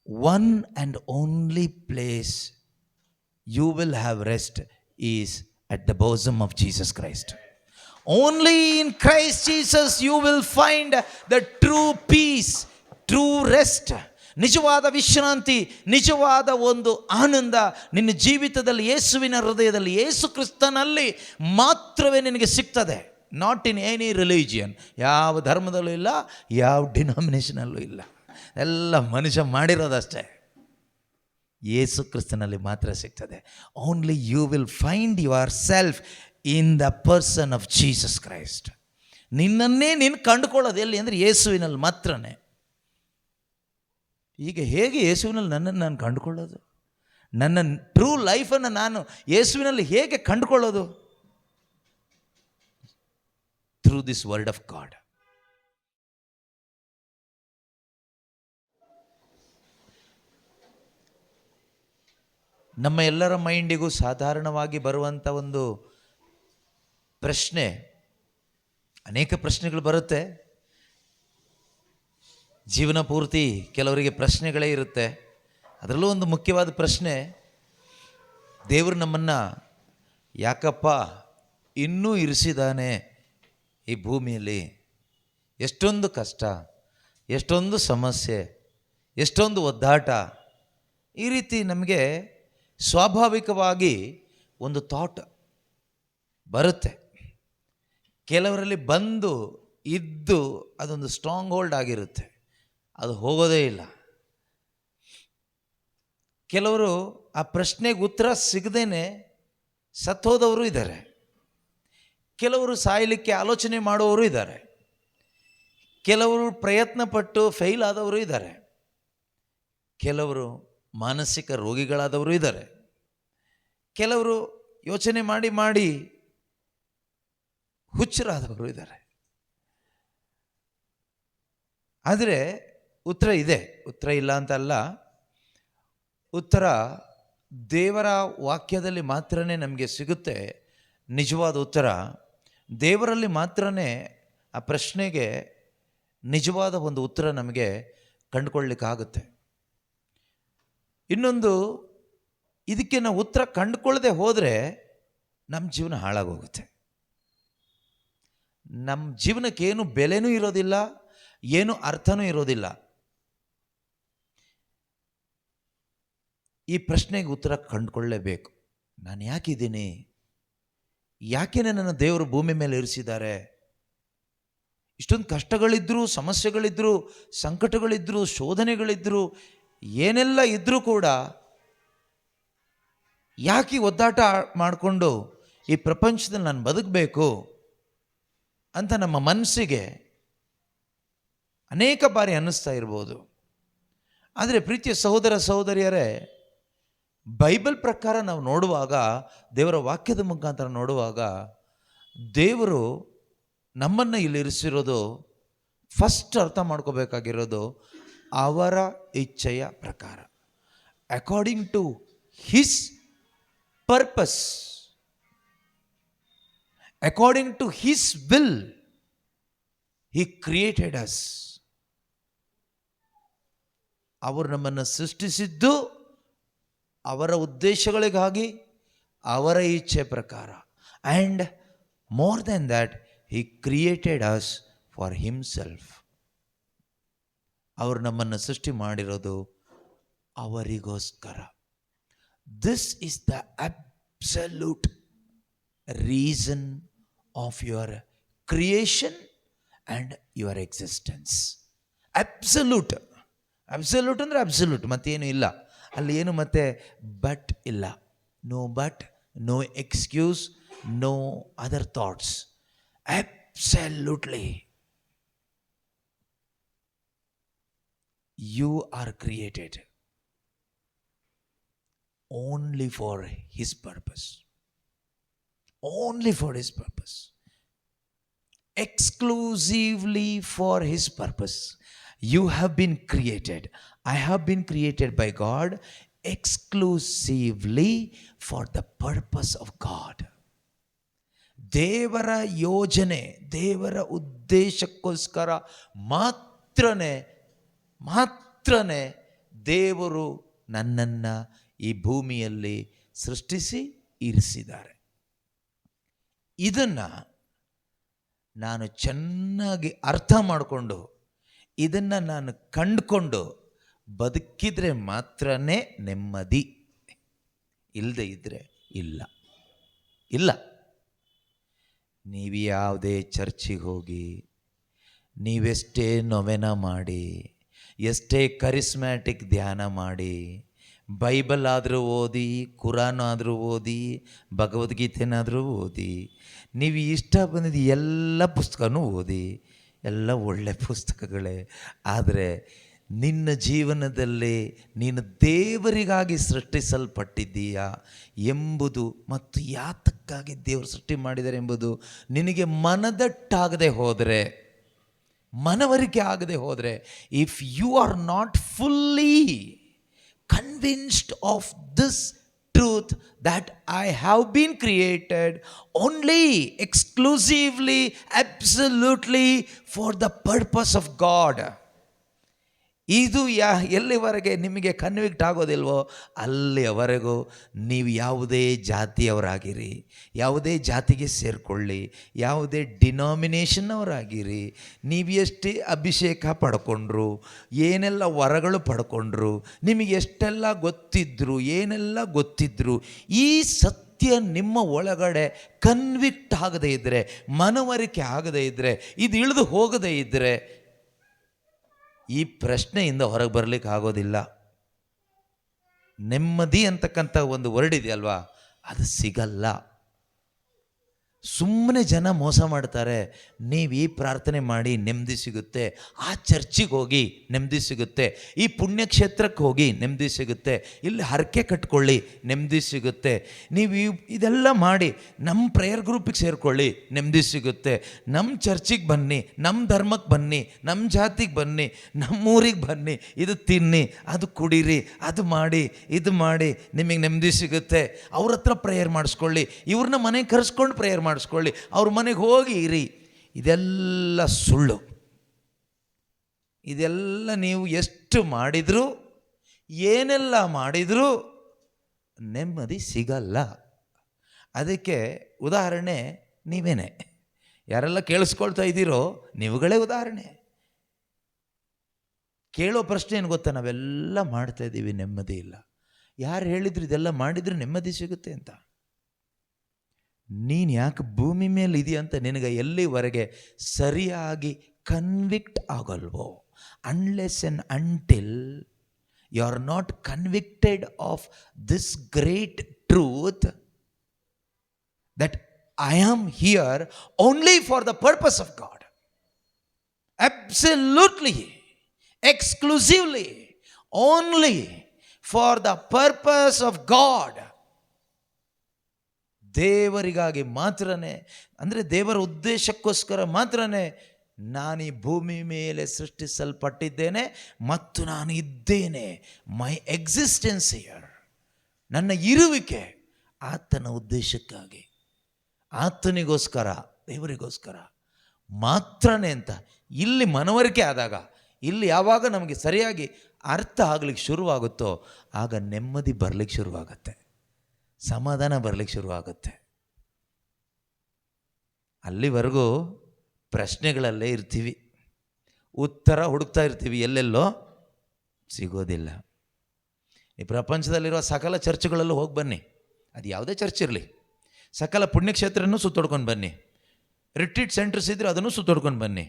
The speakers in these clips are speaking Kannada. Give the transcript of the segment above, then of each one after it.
one and only place you will have rest is at the bosom of Jesus Christ. Only in Christ Jesus you will find the true peace, true rest. ನಿಜವಾದ ವಿಶ್ರಾಂತಿ, ನಿಜವಾದ ಒಂದು ಆನಂದ ನಿನ್ನ ಜೀವಿತದಲ್ಲಿ ಯೇಸುವಿನ ಹೃದಯದಲ್ಲಿ ಯೇಸು ಕ್ರಿಸ್ತನಲ್ಲಿ ಮಾತ್ರವೇ ನಿನಗೆ ಸಿಗ್ತದೆ. Not in any religion. ಯಾವ ಧರ್ಮದಲ್ಲೂ ಇಲ್ಲ, ಯಾವ ಡಿನಾಮಿನೇಷನಲ್ಲೂ ಇಲ್ಲ. ಎಲ್ಲ ಮನುಷ್ಯ ಮಾಡಿರೋದಷ್ಟೇ. ಯೇಸು ಕ್ರಿಸ್ತನಲ್ಲಿ ಮಾತ್ರ ಸಿಗ್ತದೆ. Only you will find yourself in the person of Jesus Christ. ನಿನ್ನನ್ನೇ ನೀನು ಕಂಡುಕೊಳ್ಳೋದು ಎಲ್ಲಿ ಅಂದರೆ ಯೇಸುವಿನಲ್ಲಿ ಮಾತ್ರನೇ. ಈಗ ಹೇಗೆ ಯೇಸುವಿನಲ್ಲಿ ನನ್ನನ್ನು ನಾನು ಕಂಡುಕೊಳ್ಳೋದು? ನನ್ನ ಟ್ರೂ ಲೈಫನ್ನು ನಾನು ಯೇಸುವಿನಲ್ಲಿ ಹೇಗೆ ಕಂಡುಕೊಳ್ಳೋದು? Through this word of God. ನಮ್ಮ ಎಲ್ಲರ ಮೈಂಡಿಗೂ ಸಾಧಾರಣವಾಗಿ ಬರುವಂಥ ಒಂದು ಪ್ರಶ್ನೆ, ಅನೇಕ ಪ್ರಶ್ನೆಗಳು ಬರುತ್ತೆ ಜೀವನ ಪೂರ್ತಿ. ಕೆಲವರಿಗೆ ಪ್ರಶ್ನೆಗಳೇ ಇರುತ್ತೆ. ಅದರಲ್ಲೂ ಒಂದು ಮುಖ್ಯವಾದ ಪ್ರಶ್ನೆ, ದೇವರು ನಮ್ಮನ್ನು ಯಾಕಪ್ಪ ಇನ್ನೂ ಇರಿಸಿದ್ದಾನೆ ಈ ಭೂಮಿಯಲ್ಲಿ? ಎಷ್ಟೊಂದು ಕಷ್ಟ, ಎಷ್ಟೊಂದು ಸಮಸ್ಯೆ, ಎಷ್ಟೊಂದು ಒದ್ದಾಟ. ಈ ರೀತಿ ನಮಗೆ ಸ್ವಾಭಾವಿಕವಾಗಿ ಒಂದು ಥಾಟ್ ಬರುತ್ತೆ. ಕೆಲವರಲ್ಲಿ ಬಂದು ಇದ್ದು ಅದೊಂದು ಸ್ಟ್ರಾಂಗ್ ಹೋಲ್ಡ್ ಆಗಿರುತ್ತೆ, ಅದು ಹೋಗೋದೇ ಇಲ್ಲ. ಕೆಲವರು ಆ ಪ್ರಶ್ನೆಗೆ ಉತ್ತರ ಸಿಗದೇನೆ ಸತ್ತೋದವರು ಇದ್ದಾರೆ. ಕೆಲವರು ಸಾಯಲಿಕ್ಕೆ ಆಲೋಚನೆ ಮಾಡುವವರು ಇದ್ದಾರೆ. ಕೆಲವರು ಪ್ರಯತ್ನಪಟ್ಟು ಫೇಲ್ ಆದವರು ಇದ್ದಾರೆ. ಕೆಲವರು ಮಾನಸಿಕ ರೋಗಿಗಳಾದವರು ಇದ್ದಾರೆ. ಕೆಲವರು ಯೋಚನೆ ಮಾಡಿ ಮಾಡಿ ಹುಚ್ಚರಾದವರು ಇದ್ದಾರೆ. ಆದರೆ ಉತ್ತರ ಇದೆ, ಉತ್ತರ ಇಲ್ಲ ಅಂತಲ್ಲ. ಉತ್ತರ ದೇವರ ವಾಕ್ಯದಲ್ಲಿ ಮಾತ್ರನೇ ನಮಗೆ ಸಿಗುತ್ತೆ. ನಿಜವಾದ ಉತ್ತರ ದೇವರಲ್ಲಿ ಮಾತ್ರನೇ ಆ ಪ್ರಶ್ನೆಗೆ ನಿಜವಾದ ಒಂದು ಉತ್ತರ ನಮಗೆ ಕಂಡುಕೊಳ್ಳಲಿಕ್ಕಾಗುತ್ತೆ. ಇನ್ನೊಂದು, ಇದಕ್ಕೆ ನಾವು ಉತ್ತರ ಕಂಡುಕೊಳ್ಳದೆ ಹೋದರೆ ನಮ್ಮ ಜೀವನ ಹಾಳಾಗೋಗುತ್ತೆ. ನಮ್ಮ ಜೀವನಕ್ಕೆ ಏನು ಬೆಲೆನೂ ಇರೋದಿಲ್ಲ, ಏನು ಅರ್ಥನೂ ಇರೋದಿಲ್ಲ. ಈ ಪ್ರಶ್ನೆಗೆ ಉತ್ತರ ಕಂಡುಕೊಳ್ಳಲೇಬೇಕು. ನಾನು ಯಾಕಿದ್ದೀನಿ? ಯಾಕೆ ನನ್ನ ದೇವರು ಭೂಮಿ ಮೇಲೆ ಇರಿಸಿದ್ದಾರೆ? ಇಷ್ಟೊಂದು ಕಷ್ಟಗಳಿದ್ದರೂ, ಸಮಸ್ಯೆಗಳಿದ್ದರೂ, ಸಂಕಟಗಳಿದ್ದರೂ, ಶೋಧನೆಗಳಿದ್ದರೂ, ಏನೆಲ್ಲ ಇದ್ದರೂ ಕೂಡ ಯಾಕೆ ಒದ್ದಾಟ ಮಾಡಿಕೊಂಡು ಈ ಪ್ರಪಂಚದಲ್ಲಿ ನಾನು ಬದುಕಬೇಕು ಅಂತ ನಮ್ಮ ಮನಸ್ಸಿಗೆ ಅನೇಕ ಬಾರಿ ಅನ್ನಿಸ್ತಾ ಇರ್ಬೋದು. ಆದರೆ ಪ್ರೀತಿಯ ಸಹೋದರ ಸಹೋದರಿಯರೇ, ಬೈಬಲ್ ಪ್ರಕಾರ ನಾವು ನೋಡುವಾಗ, ದೇವರ ವಾಕ್ಯದ ಮುಖಾಂತರ ನೋಡುವಾಗ, ದೇವರು ನಮ್ಮನ್ನು ಇಲ್ಲಿ ಇರಿಸಿರೋದು, ಫಸ್ಟ್ ಅರ್ಥ ಮಾಡ್ಕೋಬೇಕಾಗಿರೋದು ಅವರ ಇಚ್ಛೆಯ ಪ್ರಕಾರ, according to his purpose, according to his will he created us. ಅವರು ನಮ್ಮನ್ನು ಸೃಷ್ಟಿಸಿದ್ದು ಅವರ ಉದ್ದೇಶಗಳಿಗಾಗಿ, ಅವರ ಇಚ್ಛೆ ಪ್ರಕಾರ. And more than that, he created us for himself. ಅವರು ನಮ್ಮನ್ನು ಸೃಷ್ಟಿ ಮಾಡಿರೋದು ಅವರಿಗೋಸ್ಕರ. This is the absolute reason of your creation and your existence. Absolute. Absolute ಅಂದರೆ ಅಬ್ಸಲ್ಯೂಟ್, ಮತ್ತೇನು ಇಲ್ಲ ಅಲ್ಲಿ. ಏನು ಮತ್ತೆ ಬಟ್ ಇಲ್ಲ. No but, no excuse, no other thoughts. Absolutely you are created only for his purpose, only for his purpose, exclusively for his purpose. You have been created, I have been created by God exclusively for the purpose of God. ದೇವರ ಯೋಜನೆ, ದೇವರ ಉದ್ದೇಶಕ್ಕೋಸ್ಕರ ಮಾತ್ರನೇ ದೇವರು ನನ್ನನ್ನು ಈ ಭೂಮಿಯಲ್ಲಿ ಸೃಷ್ಟಿಸಿ ಇರಿಸಿದ್ದಾರೆ. ಇದನ್ನು ನಾನು ಚೆನ್ನಾಗಿ ಅರ್ಥ ಮಾಡಿಕೊಂಡು ಇದನ್ನು ನಾನು ಕಂಡುಕೊಂಡು ಬದುಕಿದ್ರೆ ಮಾತ್ರ ನೆಮ್ಮದಿ. ಇಲ್ಲದೆ ಇದ್ದರೆ ಇಲ್ಲ. ನೀವು ಯಾವುದೇ ಚರ್ಚಿಗೆ ಹೋಗಿ, ನೀವೆಷ್ಟೇ ನೊವೆನ ಮಾಡಿ, ಎಷ್ಟೇ ಕರಿಸ್ಮ್ಯಾಟಿಕ್ ಧ್ಯಾನ ಮಾಡಿ, ಬೈಬಲ್ ಆದರೂ ಓದಿ, ಕುರಾನ್ ಆದರೂ ಓದಿ, ಭಗವದ್ಗೀತೆನಾದರೂ ಓದಿ, ನೀವು ಇಷ್ಟ ಬಂದಿದ್ದು ಎಲ್ಲ ಪುಸ್ತಕನೂ ಓದಿ, ಎಲ್ಲ ಒಳ್ಳೆ ಪುಸ್ತಕಗಳೇ. ಆದರೆ ನಿನ್ನ ಜೀವನದಲ್ಲಿ ನೀನು ದೇವರಿಗಾಗಿ ಸೃಷ್ಟಿಸಲ್ಪಟ್ಟಿದ್ದೀಯಾ ಎಂಬುದು ಮತ್ತು ಯಾತಕ್ಕಾಗಿ ದೇವರು ಸೃಷ್ಟಿ ಮಾಡಿದ್ದಾರೆ ಎಂಬುದು ನಿನಗೆ ಮನದಟ್ಟಾಗದೆ ಹೋದರೆ, ಮನವರಿಕೆ ಆಗದೆ ಹೋದರೆ, if you are not fully convinced of this truth that I have been created only, exclusively, absolutely for the purpose of God. ಇದು ಎಲ್ಲಿವರೆಗೆ ನಿಮಗೆ ಕನ್ವಿಕ್ಟ್ ಆಗೋದಿಲ್ವೋ ಅಲ್ಲಿಯವರೆಗೂ ನೀವು ಯಾವುದೇ ಜಾತಿಯವರಾಗಿರಿ, ಯಾವುದೇ ಜಾತಿಗೆ ಸೇರಿಕೊಳ್ಳಿ, ಯಾವುದೇ ಡಿನಾಮಿನೇಷನ್ನವರಾಗಿರಿ, ನೀವು ಎಷ್ಟೇ ಅಭಿಷೇಕ ಪಡ್ಕೊಂಡ್ರು, ಏನೆಲ್ಲ ವರಗಳು ಪಡ್ಕೊಂಡ್ರು, ನಿಮಗೆ ಎಷ್ಟೆಲ್ಲ ಗೊತ್ತಿದ್ರು, ಏನೆಲ್ಲ ಗೊತ್ತಿದ್ರು, ಈ ಸತ್ಯ ನಿಮ್ಮ ಒಳಗಡೆ ಕನ್ವಿಕ್ಟ್ ಆಗದೇ ಇದ್ದರೆ, ಮನವರಿಕೆ ಆಗದೇ ಇದ್ದರೆ, ಇದು ಇಳಿದು ಹೋಗದೇ ಇದ್ದರೆ ಈ ಪ್ರಶ್ನೆಯಿಂದ ಹೊರಗೆ ಬರಲಿಕ್ಕೆ ಆಗೋದಿಲ್ಲ. ನೆಮ್ಮದಿ ಅಂತಕ್ಕಂಥ ಒಂದು ವರ್ಡ್ ಇದೆಯಲ್ವಾ, ಅದು ಸಿಗಲ್ಲ. ಸುಮ್ಮನೆ ಜನ ಮೋಸ ಮಾಡ್ತಾರೆ. ನೀವು ಈ ಪ್ರಾರ್ಥನೆ ಮಾಡಿ ನೆಮ್ಮದಿ ಸಿಗುತ್ತೆ, ಆ ಚರ್ಚಿಗೆ ಹೋಗಿ ನೆಮ್ಮದಿ ಸಿಗುತ್ತೆ, ಈ ಪುಣ್ಯಕ್ಷೇತ್ರಕ್ಕೆ ಹೋಗಿ ನೆಮ್ಮದಿ ಸಿಗುತ್ತೆ, ಇಲ್ಲಿ ಹರಕೆ ಕಟ್ಕೊಳ್ಳಿ ನೆಮ್ಮದಿ ಸಿಗುತ್ತೆ, ನೀವು ಇದೆಲ್ಲ ಮಾಡಿ ನಮ್ಮ ಪ್ರೇಯರ್ ಗ್ರೂಪಿಗೆ ಸೇರಿಕೊಳ್ಳಿ ನೆಮ್ಮದಿ ಸಿಗುತ್ತೆ, ನಮ್ಮ ಚರ್ಚಿಗೆ ಬನ್ನಿ, ನಮ್ಮ ಧರ್ಮಕ್ಕೆ ಬನ್ನಿ, ನಮ್ಮ ಜಾತಿಗೆ ಬನ್ನಿ, ನಮ್ಮೂರಿಗೆ ಬನ್ನಿ, ಇದು ತಿನ್ನಿ, ಅದು ಕುಡೀರಿ, ಅದು ಮಾಡಿ, ಇದು ಮಾಡಿ, ನಿಮಗೆ ನೆಮ್ಮದಿ ಸಿಗುತ್ತೆ. ಅವ್ರ ಹತ್ರ ಪ್ರೇಯರ್ ಮಾಡಿಸ್ಕೊಳ್ಳಿ, ಇವ್ರನ್ನ ಮನೆಗೆ ಕರೆಸ್ಕೊಂಡು ಪ್ರೇಯರ್ ಮಾಡಿಸ್ಕೊಳ್ಳಿ, ಅವ್ರ ಮನೆಗೆ ಹೋಗಿ ಇರಿ. ಇದೆಲ್ಲ ಸುಳ್ಳು. ಇದೆಲ್ಲ ನೀವು ಎಷ್ಟು ಮಾಡಿದ್ರು, ಏನೆಲ್ಲ ಮಾಡಿದರೂ ನೆಮ್ಮದಿ ಸಿಗಲ್ಲ. ಅದಕ್ಕೆ ಉದಾಹರಣೆ ನೀವೇನೆ. ಯಾರೆಲ್ಲ ಕೇಳಿಸ್ಕೊಳ್ತಾ ಇದ್ದೀರೋ ನೀವುಗಳೇ ಉದಾಹರಣೆ. ಕೇಳೋ ಪ್ರಶ್ನೆ ಏನು ಗೊತ್ತಾ, ನಾವೆಲ್ಲ ಮಾಡ್ತಾ ಇದ್ದೀವಿ, ನೆಮ್ಮದಿ ಇಲ್ಲ. ಯಾರು ಹೇಳಿದ್ರು ಇದೆಲ್ಲ ಮಾಡಿದರೆ ನೆಮ್ಮದಿ ಸಿಗುತ್ತೆ ಅಂತ? ನೀನು ಯಾಕೆ ಭೂಮಿ ಮೇಲೆ ಇದೆಯಾ ಅಂತ ನಿನಗೆ ಎಲ್ಲಿವರೆಗೆ ಸರಿಯಾಗಿ ಕನ್ವಿಕ್ಟ್ ಆಗಲ್ವೋ, unless and until you are not convicted of this great truth that I am here only for the purpose of God, absolutely, exclusively, only for the purpose of God. ದೇವರಿಗಾಗಿ ಮಾತ್ರನೇ, ಅಂದರೆ ದೇವರ ಉದ್ದೇಶಕ್ಕೋಸ್ಕರ ಮಾತ್ರನೇ ನಾನು ಈ ಭೂಮಿ ಮೇಲೆ ಸೃಷ್ಟಿಸಲ್ಪಟ್ಟಿದ್ದೇನೆ ಮತ್ತು ನಾನು ಇದ್ದೇನೆ. ಮೈ ಎಕ್ಸಿಸ್ಟೆನ್ಸ್ ಹಿಯರ್, ನನ್ನ ಇರುವಿಕೆ ಆತನ ಉದ್ದೇಶಕ್ಕಾಗಿ, ಆತನಿಗೋಸ್ಕರ, ದೇವರಿಗೋಸ್ಕರ ಮಾತ್ರನೇ ಅಂತ ಇಲ್ಲಿ ಮನವರಿಕೆ ಆದಾಗ, ಇಲ್ಲಿ ಯಾವಾಗ ನಮಗೆ ಸರಿಯಾಗಿ ಅರ್ಥ ಆಗ್ಲಿಕ್ಕೆ ಶುರುವಾಗುತ್ತೋ ಆಗ ನೆಮ್ಮದಿ ಬರಲಿಕ್ಕೆ ಶುರುವಾಗತ್ತೆ, ಸಮಾಧಾನ ಬರಲಿಕ್ಕೆ ಶುರುವಾಗುತ್ತೆ. ಅಲ್ಲಿವರೆಗೂ ಪ್ರಶ್ನೆಗಳಲ್ಲೇ ಇರ್ತೀವಿ, ಉತ್ತರ ಹುಡುಕ್ತಾ ಇರ್ತೀವಿ, ಎಲ್ಲೆಲ್ಲೋ ಸಿಗೋದಿಲ್ಲ. ಈ ಪ್ರಪಂಚದಲ್ಲಿರುವ ಸಕಲ ಚರ್ಚ್ಗಳಲ್ಲೂ ಹೋಗಿ ಬನ್ನಿ, ಅದು ಯಾವುದೇ ಚರ್ಚ್ ಇರಲಿ, ಸಕಲ ಪುಣ್ಯಕ್ಷೇತ್ರನೂ ಸುತ್ತೊಡ್ಕೊಂಡು ಬನ್ನಿ, ರಿಟ್ರೀಟ್ ಸೆಂಟರ್ಸ್ ಇದ್ದರೆ ಅದನ್ನು ಸುತ್ತೊಡ್ಕೊಂಡು ಬನ್ನಿ,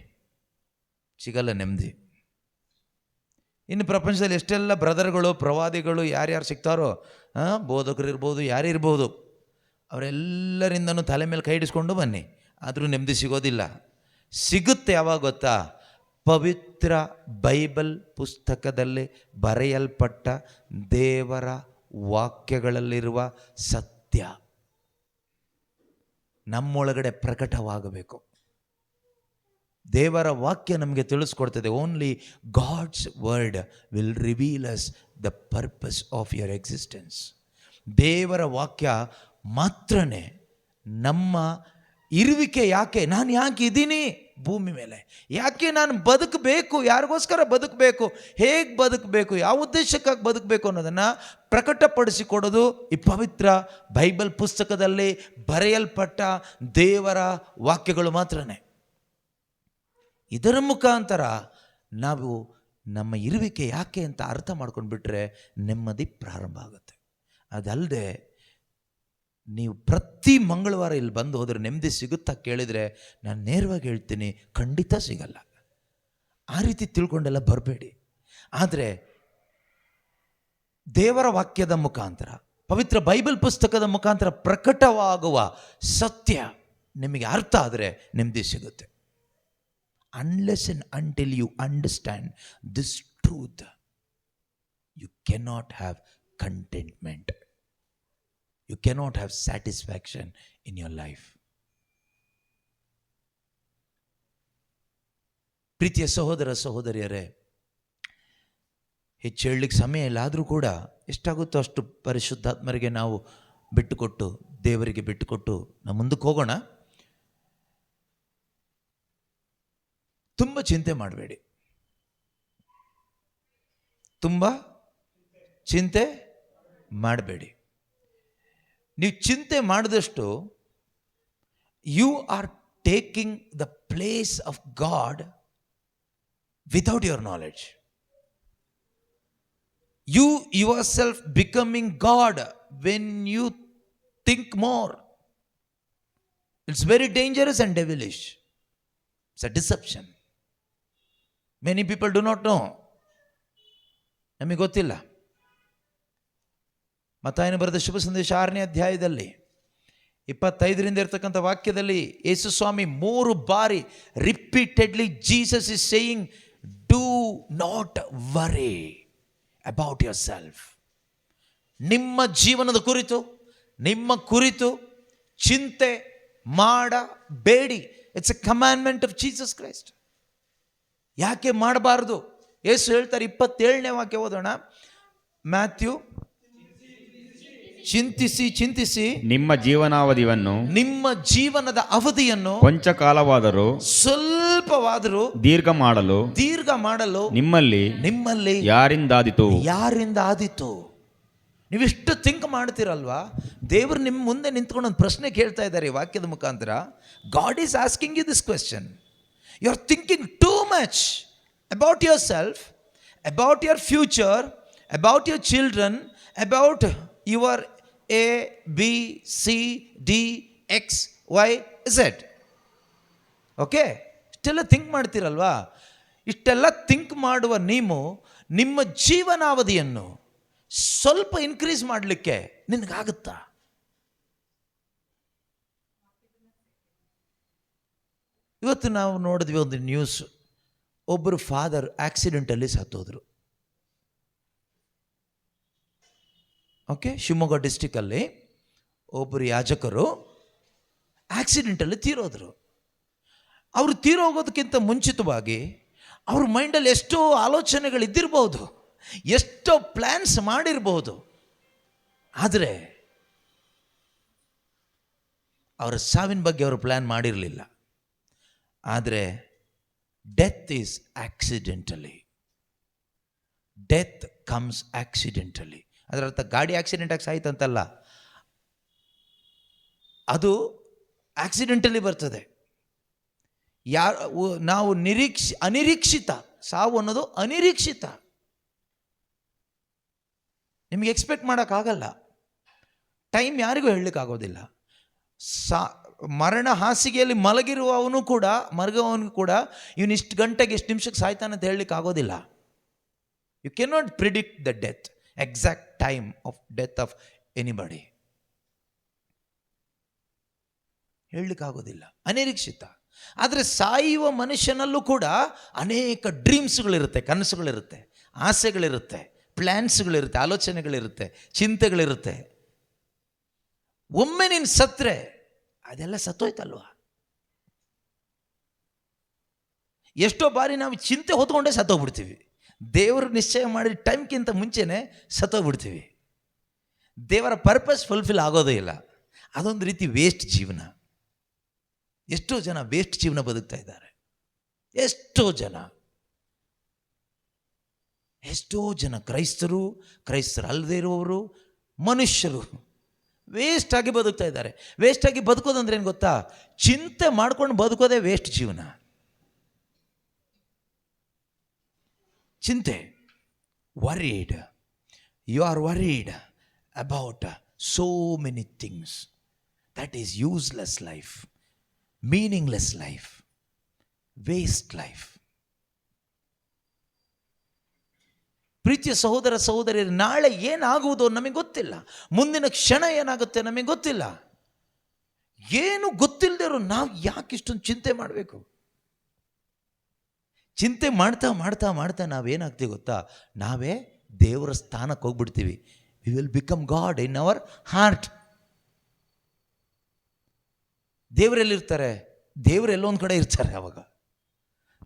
ಸಿಗಲ್ಲ ನೆಮ್ಮದಿ. ಇನ್ನು ಪ್ರಪಂಚದಲ್ಲಿ ಎಷ್ಟೆಲ್ಲ ಬ್ರದರ್ಗಳು, ಪ್ರವಾದಿಗಳು ಯಾರ್ಯಾರು ಸಿಗ್ತಾರೋ, ಬೋಧಕರು ಇರ್ಬೋದು, ಯಾರಿರ್ಬೋದು, ಅವರೆಲ್ಲರಿಂದನೂ ತಲೆ ಮೇಲೆ ಕೈ ಹಿಡಿಸ್ಕೊಂಡು ಬನ್ನಿ, ಆದರೂ ನೆಮ್ಮದಿ ಸಿಗೋದಿಲ್ಲ. ಸಿಗುತ್ತೆ ಯಾವಾಗ ಗೊತ್ತಾ? ಪವಿತ್ರ ಬೈಬಲ್ ಪುಸ್ತಕದಲ್ಲಿ ಬರೆಯಲ್ಪಟ್ಟ ದೇವರ ವಾಕ್ಯಗಳಲ್ಲಿರುವ ಸತ್ಯ ನಮ್ಮೊಳಗಡೆ ಪ್ರಕಟವಾಗಬೇಕು. ದೇವರ ವಾಕ್ಯ ನಮಗೆ ತಿಳಿಸ್ಕೊಡ್ತದೆ. Only God's word will reveal us the purpose of your existence. ದೇವರ ವಾಕ್ಯ ಮಾತ್ರನೇ ನಮ್ಮ ಇರುವಿಕೆ, ಯಾಕೆ ನಾನು ಯಾಕೆ ಇದ್ದೀನಿ ಭೂಮಿ ಮೇಲೆ. ಯಾಕೆ ನಾನು ಬದುಕಬೇಕು, ಯಾರಿಗೋಸ್ಕರ ಬದುಕಬೇಕು, ಹೇಗೆ ಬದುಕಬೇಕು, ಯಾವ ಉದ್ದೇಶಕ್ಕಾಗಿ ಬದುಕಬೇಕು ಅನ್ನೋದನ್ನು ಪ್ರಕಟಪಡಿಸಿಕೊಡೋದು ಈ ಪವಿತ್ರ ಬೈಬಲ್ ಪುಸ್ತಕದಲ್ಲಿ ಬರೆಯಲ್ಪಟ್ಟ ದೇವರ ವಾಕ್ಯಗಳು ಮಾತ್ರನೇ. ಇದರ ಮುಖಾಂತರ ನಾವು ನಮ್ಮ ಇರುವಿಕೆ ಯಾಕೆ ಅಂತ ಅರ್ಥ ಮಾಡ್ಕೊಂಡು ಬಿಟ್ಟರೆ ನೆಮ್ಮದಿ ಪ್ರಾರಂಭ ಆಗುತ್ತೆ. ಅದಲ್ಲದೆ ನೀವು ಪ್ರತಿ ಮಂಗಳವಾರ ಇಲ್ಲಿ ಬಂದು ಹೋದರೆ ನೆಮ್ಮದಿ ಸಿಗುತ್ತಾ ಕೇಳಿದರೆ ನಾನು ನೇರವಾಗಿ ಹೇಳ್ತೀನಿ, ಖಂಡಿತ ಸಿಗಲ್ಲ. ಆ ರೀತಿ ತಿಳ್ಕೊಂಡೆಲ್ಲ ಬರಬೇಡಿ. ಆದರೆ ದೇವರ ವಾಕ್ಯದ ಮುಖಾಂತರ, ಪವಿತ್ರ ಬೈಬಲ್ ಪುಸ್ತಕದ ಮುಖಾಂತರ ಪ್ರಕಟವಾಗುವ ಸತ್ಯ ನಿಮಗೆ ಅರ್ಥ ಆದರೆ ನೆಮ್ಮದಿ ಸಿಗುತ್ತೆ. Unless and until you understand this truth, you cannot have contentment. You cannot have satisfaction in your life. ಪ್ರೀತಿಯ ಸಹೋದರ ಸಹೋದರಿಯರೇ, ಹೆಚ್ಚು ಹೇಳಲಿಕ್ಕೆ ಸಮಯ ಇಲ್ಲ, ಆದರೂ ಕೂಡ ಎಷ್ಟಾಗುತ್ತೋ ಅಷ್ಟು ಪರಿಶುದ್ಧಾತ್ಮರಿಗೆ ನಾವು ಬಿಟ್ಟುಕೊಟ್ಟು, ದೇವರಿಗೆ ಬಿಟ್ಟುಕೊಟ್ಟು ನಾವು ಮುಂದಕ್ಕೆ ಹೋಗೋಣ. ತುಂಬ ಚಿಂತೆ ಮಾಡಬೇಡಿ, ತುಂಬ ಚಿಂತೆ ಮಾಡಬೇಡಿ. ನೀವು ಚಿಂತೆ ಮಾಡಿದಷ್ಟು you are taking the place of God without your knowledge. You yourself becoming God when you think more. It's very dangerous and devilish. It's a deception. Many people do not know. ನಮಗೆ ಗೊತ್ತಿಲ್ಲ. ಮತ್ತಾಯನ ಬರೆದ ಶುಭ ಸಂದೇಶ 6ನೇ ಅಧ್ಯಾಯದಲ್ಲಿ 25ರಿಂದ ಇರ್ತಕ್ಕಂಥ ವಾಕ್ಯದಲ್ಲಿ ಯೇಸು ಸ್ವಾಮಿ 3 ಬಾರಿ repeatedly Jesus is saying, do not worry about your self. ನಿಮ್ಮ ಜೀವನದ ಕುರಿತು, ನಿಮ್ಮ ಕುರಿತು ಚಿಂತೆ ಮಾಡಬೇಡಿ. It's A ಕಮ್ಯಾಂಡ್ಮೆಂಟ್ of Jesus Christ. ಯಾಕೆ ಮಾಡಬಾರ್ದು? ಯೇಸು ಹೇಳ್ತಾರೆ, 27ನೇ ವಾಕ್ಯ ಓದೋಣ. ಮ್ಯಾಥ್ಯೂ, ಚಿಂತಿಸಿ ಚಿಂತಿಸಿ ನಿಮ್ಮ ಜೀವನಾವಧಿಯನ್ನು, ನಿಮ್ಮ ಜೀವನದ ಅವಧಿಯನ್ನು ಕೊಂಚ ಕಾಲವಾದರೂ ಸ್ವಲ್ಪವಾದರೂ ದೀರ್ಘ ಮಾಡಲು ನಿಮ್ಮಲ್ಲಿ ಯಾರಿಂದ ಆದಿತು. ನೀವಿಷ್ಟು ಥಿಂಕ್ ಮಾಡ್ತೀರಲ್ವಾ? ದೇವರು ನಿಮ್ಮ ಮುಂದೆ ನಿಂತ್ಕೊಂಡು ಒಂದು ಪ್ರಶ್ನೆ ಕೇಳ್ತಾ ಇದ್ದಾರೆ ಈ ವಾಕ್ಯದ ಮುಖಾಂತರ. God is asking you this question. You are thinking too much about yourself, about your future, about your children, about your A, B, C, D, X, Y, Z. Okay, ಇಷ್ಟೆಲ್ಲ ಥಿಂಕ್ ಮಾಡ್ತೀರಲ್ವಾ? ಇಷ್ಟೆಲ್ಲ ಥಿಂಕ್ ಮಾಡುವ ನೀವು ನಿಮ್ಮ ಜೀವನಾವಧಿಯನ್ನು ಸ್ವಲ್ಪ ಇನ್ಕ್ರೀಸ್ ಮಾಡಲಿಕ್ಕೆ ನಿನಗಾಗುತ್ತಾ? ಇವತ್ತು ನಾವು ನೋಡಿದ್ವಿ ಒಂದು ನ್ಯೂಸ್. ಒಬ್ಬರು ಫಾದರ್ ಆಕ್ಸಿಡೆಂಟಲ್ಲಿ ಸತ್ತೋದ್ರು. ಓಕೆ, ಶಿವಮೊಗ್ಗ ಡಿಸ್ಟಿಕಲ್ಲಿ ಒಬ್ಬರು ಯಾಜಕರು ಆಕ್ಸಿಡೆಂಟಲ್ಲಿ ತೀರೋದ್ರು. ಅವರು ತೀರೋಗೋದಕ್ಕಿಂತ ಮುಂಚಿತವಾಗಿ ಅವ್ರ ಮೈಂಡಲ್ಲಿ ಎಷ್ಟೋ ಆಲೋಚನೆಗಳಿದ್ದಿರ್ಬೋದು, ಎಷ್ಟೋ ಪ್ಲ್ಯಾನ್ಸ್ ಮಾಡಿರ್ಬೋದು. ಆದರೆ ಅವರ ಸಾವಿನ ಬಗ್ಗೆ ಅವರು ಪ್ಲ್ಯಾನ್ ಮಾಡಿರಲಿಲ್ಲ. ಆದರೆ death is accidentally. Death comes accidentally. ಅದರ ಅರ್ಥ ಗಾಡಿ ಆಕ್ಸಿಡೆಂಟ್ ಆಗಿ ಸಾಯ್ತಂತಲ್ಲ, ಅದು ಆಕ್ಸಿಡೆಂಟಲಿ ಬರ್ತದೆ. ನಾವು ಅನಿರೀಕ್ಷಿತ ಸಾವು ಅನ್ನೋದು ಅನಿರೀಕ್ಷಿತ. ನಿಮಗೆ ಎಕ್ಸ್ಪೆಕ್ಟ್ ಮಾಡೋಕ್ಕಾಗಲ್ಲ. ಟೈಮ್ ಯಾರಿಗೂ ಹೇಳಲಿಕ್ಕಾಗೋದಿಲ್ಲ. ಮರಣ ಹಾಸಿಗೆಯಲ್ಲಿ ಮಲಗಿರುವವನು ಕೂಡ ಇವನು ಇಷ್ಟು ಗಂಟೆಗೆ ಎಷ್ಟು ನಿಮಿಷಕ್ಕೆ ಸಾಯ್ತಾನೆ ಅಂತ ಹೇಳಲಿಕ್ಕೆ ಆಗೋದಿಲ್ಲ. You can not predict the death, exact time of death of anybody. ಹೇಳಲಿಕ್ಕಾಗೋದಿಲ್ಲ, ಅನಿರೀಕ್ಷಿತ. ಆದರೆ ಸಾಯುವ ಮನುಷ್ಯನಲ್ಲೂ ಕೂಡ ಅನೇಕ ಡ್ರೀಮ್ಸ್ಗಳಿರುತ್ತೆ, ಕನಸುಗಳಿರುತ್ತೆ, ಆಸೆಗಳಿರುತ್ತೆ, ಪ್ಲ್ಯಾನ್ಸ್ಗಳಿರುತ್ತೆ, ಆಲೋಚನೆಗಳಿರುತ್ತೆ, ಚಿಂತೆಗಳಿರುತ್ತೆ. ಒಮ್ಮೆ ನೀನು ಸತ್ತರೆ ಅದೆಲ್ಲ ಸತ್ತೋಯ್ತಲ್ವ? ಎಷ್ಟೋ ಬಾರಿ ನಾವು ಚಿಂತೆ ಹೊತ್ಕೊಂಡೇ ಸತ್ತೋಗ್ಬಿಡ್ತೀವಿ. ದೇವರು ನಿಶ್ಚಯ ಮಾಡಿದ ಟೈಮ್ಗಿಂತ ಮುಂಚೆನೇ ಸತ್ತೋಗ್ಬಿಡ್ತೀವಿ. ದೇವರ ಪರ್ಪಸ್ ಫುಲ್ಫಿಲ್ ಆಗೋದೇ ಇಲ್ಲ. ಅದೊಂದು ರೀತಿ ವೇಸ್ಟ್ ಜೀವನ. ಎಷ್ಟೋ ಜನ ವೇಸ್ಟ್ ಜೀವನ ಬದುಕ್ತಾ ಇದ್ದಾರೆ. ಎಷ್ಟೋ ಜನ ಕ್ರೈಸ್ತರು, ಕ್ರೈಸ್ತರಲ್ಲದೆ ಇರುವವರು, ಮನುಷ್ಯರು ವೇಸ್ಟಾಗಿ ಬದುಕ್ತಾ ಇದ್ದಾರೆ. ವೇಸ್ಟಾಗಿ ಬದುಕೋದಂದ್ರೆ ಏನು ಗೊತ್ತಾ? ಚಿಂತೆ ಮಾಡ್ಕೊಂಡು ಬದುಕೋದೇ ವೇಸ್ಟ್ ಜೀವನ. ಚಿಂತೆ, worried. You are worried about so many things. That is useless life, meaningless life, waste life. ಪ್ರೀತಿಯ ಸಹೋದರ ಸಹೋದರಿಯರು, ನಾಳೆ ಏನಾಗುವುದೋ ನಮಗೆ ಗೊತ್ತಿಲ್ಲ. ಮುಂದಿನ ಕ್ಷಣ ಏನಾಗುತ್ತೆ ನಮಗೆ ಗೊತ್ತಿಲ್ಲ. ಏನು ಗೊತ್ತಿಲ್ಲದಿರೋ ನಾವು ಯಾಕೆ ಇಷ್ಟೊಂದು ಚಿಂತೆ ಮಾಡಬೇಕು? ಚಿಂತೆ ಮಾಡ್ತಾ ಮಾಡ್ತಾ ಮಾಡ್ತಾ ನಾವೇನಾಗ್ತೀವಿ ಗೊತ್ತಾ? ನಾವೇ ದೇವರ ಸ್ಥಾನಕ್ಕೆ ಹೋಗ್ಬಿಡ್ತೀವಿ. We will become God in our heart. ದೇವರೆಲ್ಲಿರ್ತಾರೆ? ದೇವರೆಲ್ಲೋ ಒಂದು ಕಡೆ ಇರ್ತಾರೆ. ಅವಾಗ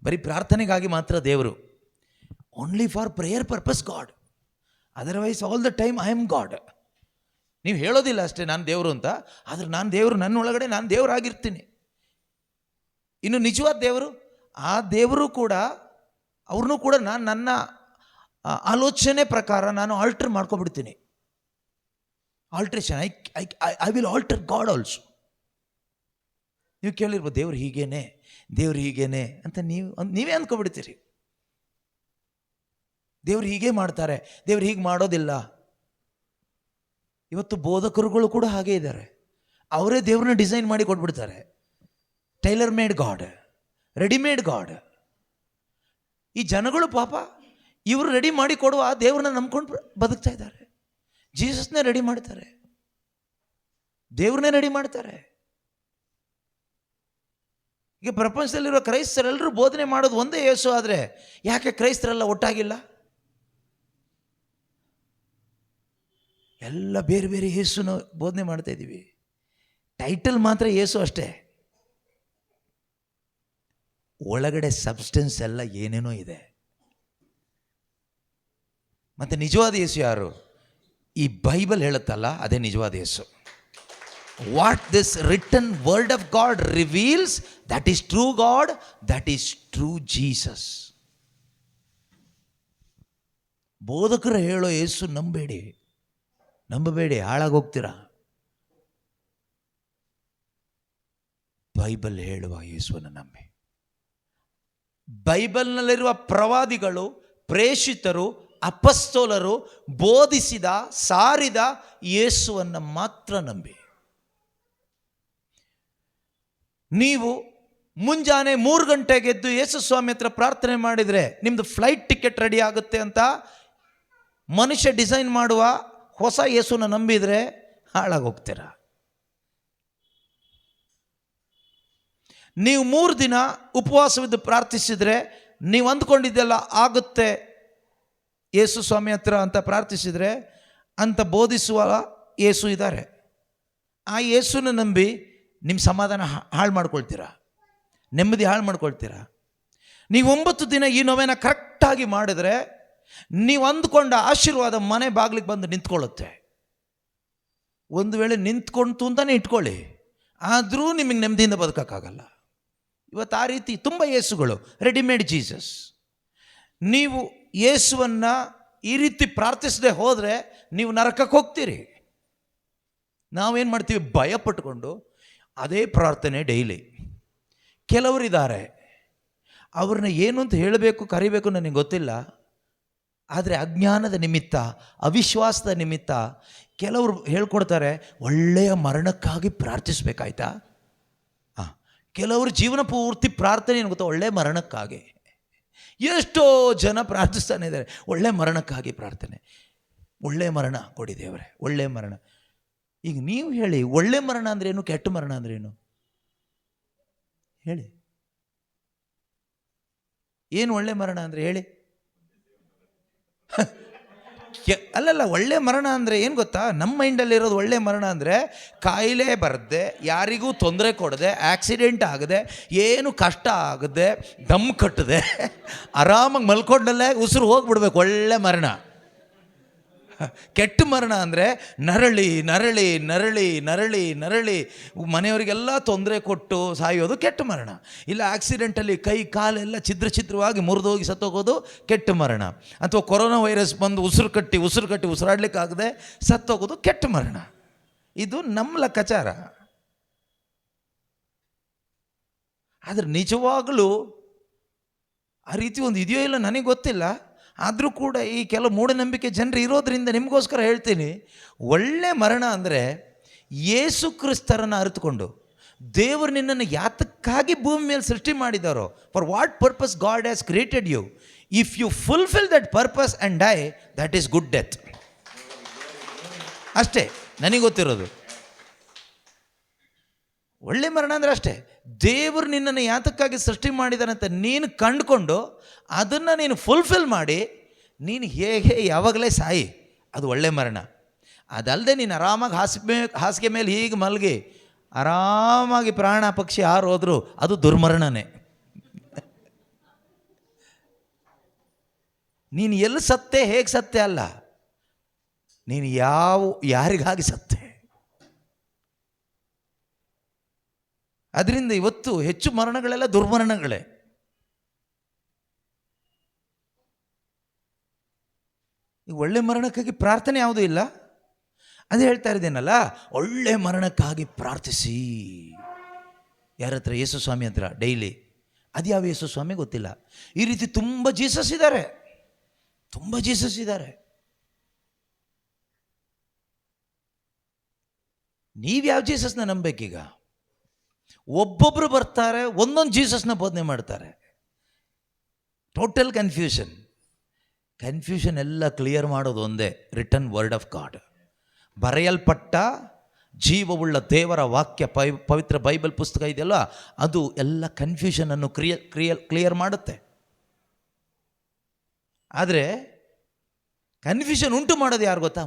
ಬರೀ ಪ್ರಾರ್ಥನೆಗಾಗಿ ಮಾತ್ರ ದೇವರು. Only for prayer purpose God. Otherwise all the time I am God. ನೀವು ಹೇಳೋದಿಲ್ಲ ಅಷ್ಟೇ ನಾನು ದೇವರು ಅಂತ, ಆದರೆ ನಾನು ದೇವರು, ನನ್ನೊಳಗಡೆ ನಾನು ದೇವರಾಗಿರ್ತೀನಿ. ಇನ್ನು ನಿಜವಾದ ದೇವರು, ಆ ದೇವರು ಕೂಡ, ಅವ್ರನ್ನೂ ಕೂಡ ನಾನು ನನ್ನ ಆಲೋಚನೆ ಪ್ರಕಾರ ನಾನು ಆಲ್ಟರ್ ಮಾಡ್ಕೊಬಿಡ್ತೀನಿ. Alteration, I will alter God also. ನೀವು ಕೇಳಿರ್ಬೋದು ದೇವ್ರು ಹೀಗೇನೆ ಅಂತ ನೀವೇ ಅಂದ್ಕೊಬಿಡ್ತೀರಿ. ದೇವ್ರು ಹೀಗೆ ಮಾಡ್ತಾರೆ, ದೇವ್ರು ಹೀಗೆ ಮಾಡೋದಿಲ್ಲ. ಇವತ್ತು ಬೋಧಕರುಗಳು ಕೂಡ ಹಾಗೇ ಇದ್ದಾರೆ. ಅವರೇ ದೇವ್ರನ್ನ ಡಿಸೈನ್ ಮಾಡಿ ಕೊಟ್ಬಿಡ್ತಾರೆ. Tailor made god, readymade god. ಈ ಜನಗಳು ಪಾಪ ಇವರು ರೆಡಿ ಮಾಡಿ ಕೊಡುವ ಆ ದೇವ್ರನ್ನ ನಂಬ್ಕೊಂಡು ಬದುಕ್ತಾ ಇದ್ದಾರೆ. ಜೀಸಸ್ನೇ ರೆಡಿ ಮಾಡ್ತಾರೆ, ದೇವ್ರನ್ನೇ ರೆಡಿ ಮಾಡ್ತಾರೆ. ಈಗ ಪ್ರಪಂಚದಲ್ಲಿರೋ ಕ್ರೈಸ್ತರೆಲ್ಲರೂ ಬೋಧನೆ ಮಾಡೋದು ಒಂದೇ ಯೇಸು. ಆದರೆ ಯಾಕೆ ಕ್ರೈಸ್ತರೆಲ್ಲ ಒಟ್ಟಾಗಿಲ್ಲ? ಎಲ್ಲ ಬೇರೆ ಬೇರೆ ಯೇಸುನ ಬೋಧನೆ ಮಾಡ್ತಾ ಇದ್ದೀವಿ. ಟೈಟಲ್ ಮಾತ್ರ ಯೇಸು ಅಷ್ಟೇ, ಒಳಗಡೆ ಸಬ್ಸ್ಟೆನ್ಸ್ ಎಲ್ಲ ಏನೇನೋ ಇದೆ. ಮತ್ತು ನಿಜವಾದ ಯೇಸು ಯಾರು? ಈ ಬೈಬಲ್ ಹೇಳುತ್ತಲ್ಲ, ಅದೇ ನಿಜವಾದ ಯೇಸು. What this written word of God reveals, that is true God, that is true Jesus. ಬೋಧಕರು ಹೇಳೋ ಯೇಸು ನಂಬಬೇಡಿ, ಹಾಳಾಗೋಗ್ತೀರಾ. ಬೈಬಲ್ ಹೇಳುವ ಯೇಸುವನ್ನು ನಂಬಿ. ಬೈಬಲ್ನಲ್ಲಿರುವ ಪ್ರವಾದಿಗಳು, ಪ್ರೇಷಿತರು, ಅಪಸ್ತೋಲರು ಬೋಧಿಸಿದ, ಸಾರಿದ ಯೇಸುವನ್ನು ಮಾತ್ರ ನಂಬಿ. ನೀವು ಮುಂಜಾನೆ 3 ಗಂಟೆಗೆ ಎದ್ದು ಯೇಸು ಸ್ವಾಮಿ ಹತ್ರ ಪ್ರಾರ್ಥನೆ ಮಾಡಿದರೆ ನಿಮ್ಮದು ಫ್ಲೈಟ್ ಟಿಕೆಟ್ ರೆಡಿ ಆಗುತ್ತೆ ಅಂತ ಮನುಷ್ಯ ಡಿಸೈನ್ ಮಾಡುವ ಹೊಸ ಯೇಸುನ ನಂಬಿದರೆ ಹಾಳಾಗೋಗ್ತೀರ. ನೀವು 3 ದಿನ ಉಪವಾಸವಿದ್ದು ಪ್ರಾರ್ಥಿಸಿದರೆ, ನೀವು ಅಂದ್ಕೊಂಡಿದ್ದೆಲ್ಲ ಆಗುತ್ತೆ ಯೇಸು ಸ್ವಾಮಿ ಹತ್ರ ಅಂತ ಪ್ರಾರ್ಥಿಸಿದರೆ, ಅಂತ ಬೋಧಿಸುವ ಯೇಸು ಇದ್ದಾರೆ. ಆ ಯೇಸುನ ನಂಬಿ ನಿಮ್ಮ ಸಮಾಧಾನ ಹಾಳು ಮಾಡ್ಕೊಳ್ತೀರಾ, ನೆಮ್ಮದಿ ಹಾಳು ಮಾಡ್ಕೊಳ್ತೀರಾ. ನೀವು 9 ದಿನ ಈ ನೋವೇನ ಕರೆಕ್ಟಾಗಿ ಮಾಡಿದ್ರೆ ನೀವು ಅಂದ್ಕೊಂಡ ಆಶೀರ್ವಾದ ಮನೆ ಬಾಗಿಲಿಗೆ ಬಂದು ನಿಂತ್ಕೊಳ್ಳುತ್ತೆ. ಒಂದು ವೇಳೆ ನಿಂತ್ಕೊಂತು ಅಂತಲೇ ಇಟ್ಕೊಳ್ಳಿ, ಆದರೂ ನಿಮಗೆ ನೆಮ್ಮದಿಯಿಂದ ಬದುಕೋಕ್ಕಾಗಲ್ಲ. ಇವತ್ತು ಆ ರೀತಿ ತುಂಬ ಯೇಸುಗಳು, ರೆಡಿಮೇಡ್ ಜೀಸಸ್. ನೀವು ಯೇಸುವನ್ನು ಈ ರೀತಿ ಪ್ರಾರ್ಥಿಸದೆ ಹೋದರೆ ನೀವು ನರಕಕ್ಕೆ ಹೋಗ್ತೀರಿ. ನಾವೇನು ಮಾಡ್ತೀವಿ? ಭಯಪಟ್ಟುಕೊಂಡು ಅದೇ ಪ್ರಾರ್ಥನೆ ಡೈಲಿ. ಕೆಲವರಿದ್ದಾರೆ, ಅವ್ರನ್ನ ಏನು ಅಂತ ಹೇಳಬೇಕು, ಕರಿಬೇಕು ನನಗೆ ಗೊತ್ತಿಲ್ಲ. ಆದರೆ ಅಜ್ಞಾನದ ನಿಮಿತ್ತ, ಅವಿಶ್ವಾಸದ ನಿಮಿತ್ತ ಕೆಲವರು ಹೇಳ್ಕೊಡ್ತಾರೆ, ಒಳ್ಳೆಯ ಮರಣಕ್ಕಾಗಿ ಪ್ರಾರ್ಥಿಸ್ಬೇಕಾಯ್ತಾ. ಕೆಲವರು ಜೀವನ ಪೂರ್ತಿ ಪ್ರಾರ್ಥನೆ ಏನು ಗೊತ್ತಾ? ಒಳ್ಳೆಯ ಮರಣಕ್ಕಾಗಿ. ಎಷ್ಟೋ ಜನ ಪ್ರಾರ್ಥಿಸ್ತಾನೆ ಇದ್ದಾರೆ, ಒಳ್ಳೆಯ ಮರಣಕ್ಕಾಗಿ ಪ್ರಾರ್ಥನೆ. ಒಳ್ಳೆಯ ಮರಣ ಕೊಡಿ ದೇವರೇ, ಒಳ್ಳೆಯ ಮರಣ. ಈಗ ನೀವು ಹೇಳಿ, ಒಳ್ಳೆ ಮರಣ ಅಂದ್ರೇನು, ಕೆಟ್ಟ ಮರಣ ಅಂದ್ರೇನು ಹೇಳಿ? ಏನು ಒಳ್ಳೆ ಮರಣ ಅಂದರೆ ಹೇಳಿ? ಅಲ್ಲಲ್ಲ, ಒಳ್ಳೆ ಮರಣ ಅಂದರೆ ಏನು ಗೊತ್ತಾ? ನಮ್ಮ ಮೈಂಡಲ್ಲಿರೋದು ಒಳ್ಳೆ ಮರಣ ಅಂದರೆ ಕಾಯಿಲೆ ಬರದೆ, ಯಾರಿಗೂ ತೊಂದರೆ ಕೊಡದೆ, ಆಕ್ಸಿಡೆಂಟ್ ಆಗದೆ, ಏನು ಕಷ್ಟ ಆಗದೆ, ದಮ್ ಕಟ್ಟದೆ, ಆರಾಮಾಗಿ ಮಲ್ಕೊಂಡಲ್ಲೇ ಉಸಿರು ಹೋಗ್ಬಿಡ್ಬೇಕು, ಒಳ್ಳೆ ಮರಣ. ಕೆಟ್ಟ ಮರಣ ಅಂದರೆ ನರಳಿ ನರಳಿ ನರಳಿ ನರಳಿ ನರಳಿ ಮನೆಯವರಿಗೆಲ್ಲ ತೊಂದರೆ ಕೊಟ್ಟು ಸಾಯೋದು ಕೆಟ್ಟ ಮರಣ. ಇಲ್ಲ ಆಕ್ಸಿಡೆಂಟಲ್ಲಿ ಕೈ ಕಾಲೆಲ್ಲ ಛಿದ್ರವಾಗಿ ಮುರಿದೋಗಿ ಸತ್ತೋಗೋದು ಕೆಟ್ಟ ಮರಣ. ಅಥವಾ ಕೊರೋನಾ ವೈರಸ್ ಬಂದು ಉಸಿರು ಕಟ್ಟಿ ಉಸಿರಾಡಲಿಕ್ಕಾಗದೆ ಸತ್ತೋಗೋದು ಕೆಟ್ಟ ಮರಣ. ಇದು ನಮ್ಮ ಲೆಕ್ಕಾಚಾರ. ಆದರೆ ನಿಜವಾಗಲೂ ಆ ರೀತಿ ಒಂದು ಇದೆಯೋ ಇಲ್ಲ ನನಗೆ ಗೊತ್ತಿಲ್ಲ. ಆದರೂ ಕೂಡ ಈ ಕೆಲವು ಮೂಢನಂಬಿಕೆ ಜನರು ಇರೋದ್ರಿಂದ ನಿಮಗೋಸ್ಕರ ಹೇಳ್ತೀನಿ, ಒಳ್ಳೆ ಮರಣ ಅಂದರೆ ಯೇಸು ಕ್ರಿಸ್ತರನ್ನು ಅರಿತುಕೊಂಡು ದೇವರು ನಿನ್ನನ್ನು ಯಾತಕ್ಕಾಗಿ ಭೂಮಿ ಮೇಲೆ ಸೃಷ್ಟಿ ಮಾಡಿದ್ದಾರೋ, for what purpose God has created you, if you fulfil that purpose and die, that is good death. ಅಷ್ಟೇ ನನಗೆ ಗೊತ್ತಿರೋದು. ಒಳ್ಳೆ ಮರಣ ಅಂದರೆ ಅಷ್ಟೇ, ದೇವರು ನಿನ್ನನ್ನು ಯಾತಕ್ಕಾಗಿ ಸೃಷ್ಟಿ ಮಾಡಿದಾನಂತ ನೀನು ಕಂಡುಕೊಂಡು ಅದನ್ನು ನೀನು ಫುಲ್ಫಿಲ್ ಮಾಡಿ ನೀನು ಹೇಗೆ ಯಾವಾಗಲೇ ಸಾಯಿ, ಅದು ಒಳ್ಳೆ ಮರಣ. ಅದಲ್ಲದೆ ನೀನು ಆರಾಮಾಗಿ ಹಾಸಿಗೆ ಮೇಲೆ ಹೀಗೆ ಮಲಗಿ ಆರಾಮಾಗಿ ಪ್ರಾಣ ಪಕ್ಷಿ ಹಾರೋದ್ರು ಅದು ದುರ್ಮರಣನೇ. ನೀನು ಎಲ್ಲಿ ಸತ್ತೆ, ಹೇಗೆ ಸತ್ತೆ ಅಲ್ಲ, ನೀನು ಯಾರಿಗಾಗಿ ಸತ್ತೆ. ಅದರಿಂದ ಇವತ್ತು ಹೆಚ್ಚು ಮರಣಗಳೆಲ್ಲ ದುರ್ಮರಣಗಳೇ. ಈ ಒಳ್ಳೆ ಮರಣಕ್ಕಾಗಿ ಪ್ರಾರ್ಥನೆ ಯಾವುದೂ ಇಲ್ಲ. ಅದೇ ಹೇಳ್ತಾ ಇದ್ದೇನಲ್ಲ, ಒಳ್ಳೆ ಮರಣಕ್ಕಾಗಿ ಪ್ರಾರ್ಥಿಸಿ. ಯಾರ ಹತ್ರ? ಯೇಸು ಸ್ವಾಮಿ ಹತ್ರ ಡೈಲಿ. ಅದು ಯಾವ ಯೇಸು ಸ್ವಾಮಿ ಗೊತ್ತಿಲ್ಲ. ಈ ರೀತಿ ತುಂಬ ಜೀಸಸ್ ಇದ್ದಾರೆ, ತುಂಬ ಜೀಸಸ್ ಇದ್ದಾರೆ. ನೀವು ಯಾವ ಜೀಸಸ್ನ ನಂಬಬೇಕೀಗ? ಒಬ್ಬೊಬ್ಬರು ಬರ್ತಾರೆ, ಒಂದೊಂದು ಜೀಸಸ್ನ ಬೋಧನೆ ಮಾಡ್ತಾರೆ. ಟೋಟಲ್ ಕನ್ಫ್ಯೂಷನ್ ಎಲ್ಲ ಕ್ಲಿಯರ್ ಮಾಡೋದು ಒಂದೇ, ರಿಟರ್ನ್ ವರ್ಡ್ ಆಫ್ ಗಾಡ್. ಬರೆಯಲ್ಪಟ್ಟ ಜೀವವುಳ್ಳ ದೇವರ ವಾಕ್ಯ, ಪವಿತ್ರ ಬೈಬಲ್ ಪುಸ್ತಕ ಇದೆಯಲ್ಲ, ಅದು ಎಲ್ಲ ಕನ್ಫ್ಯೂಷನನ್ನು ಕ್ಲಿಯರ್ ಮಾಡುತ್ತೆ. ಆದರೆ ಕನ್ಫ್ಯೂಷನ್ ಉಂಟು ಮಾಡೋದು ಯಾರು ಗೊತ್ತಾ?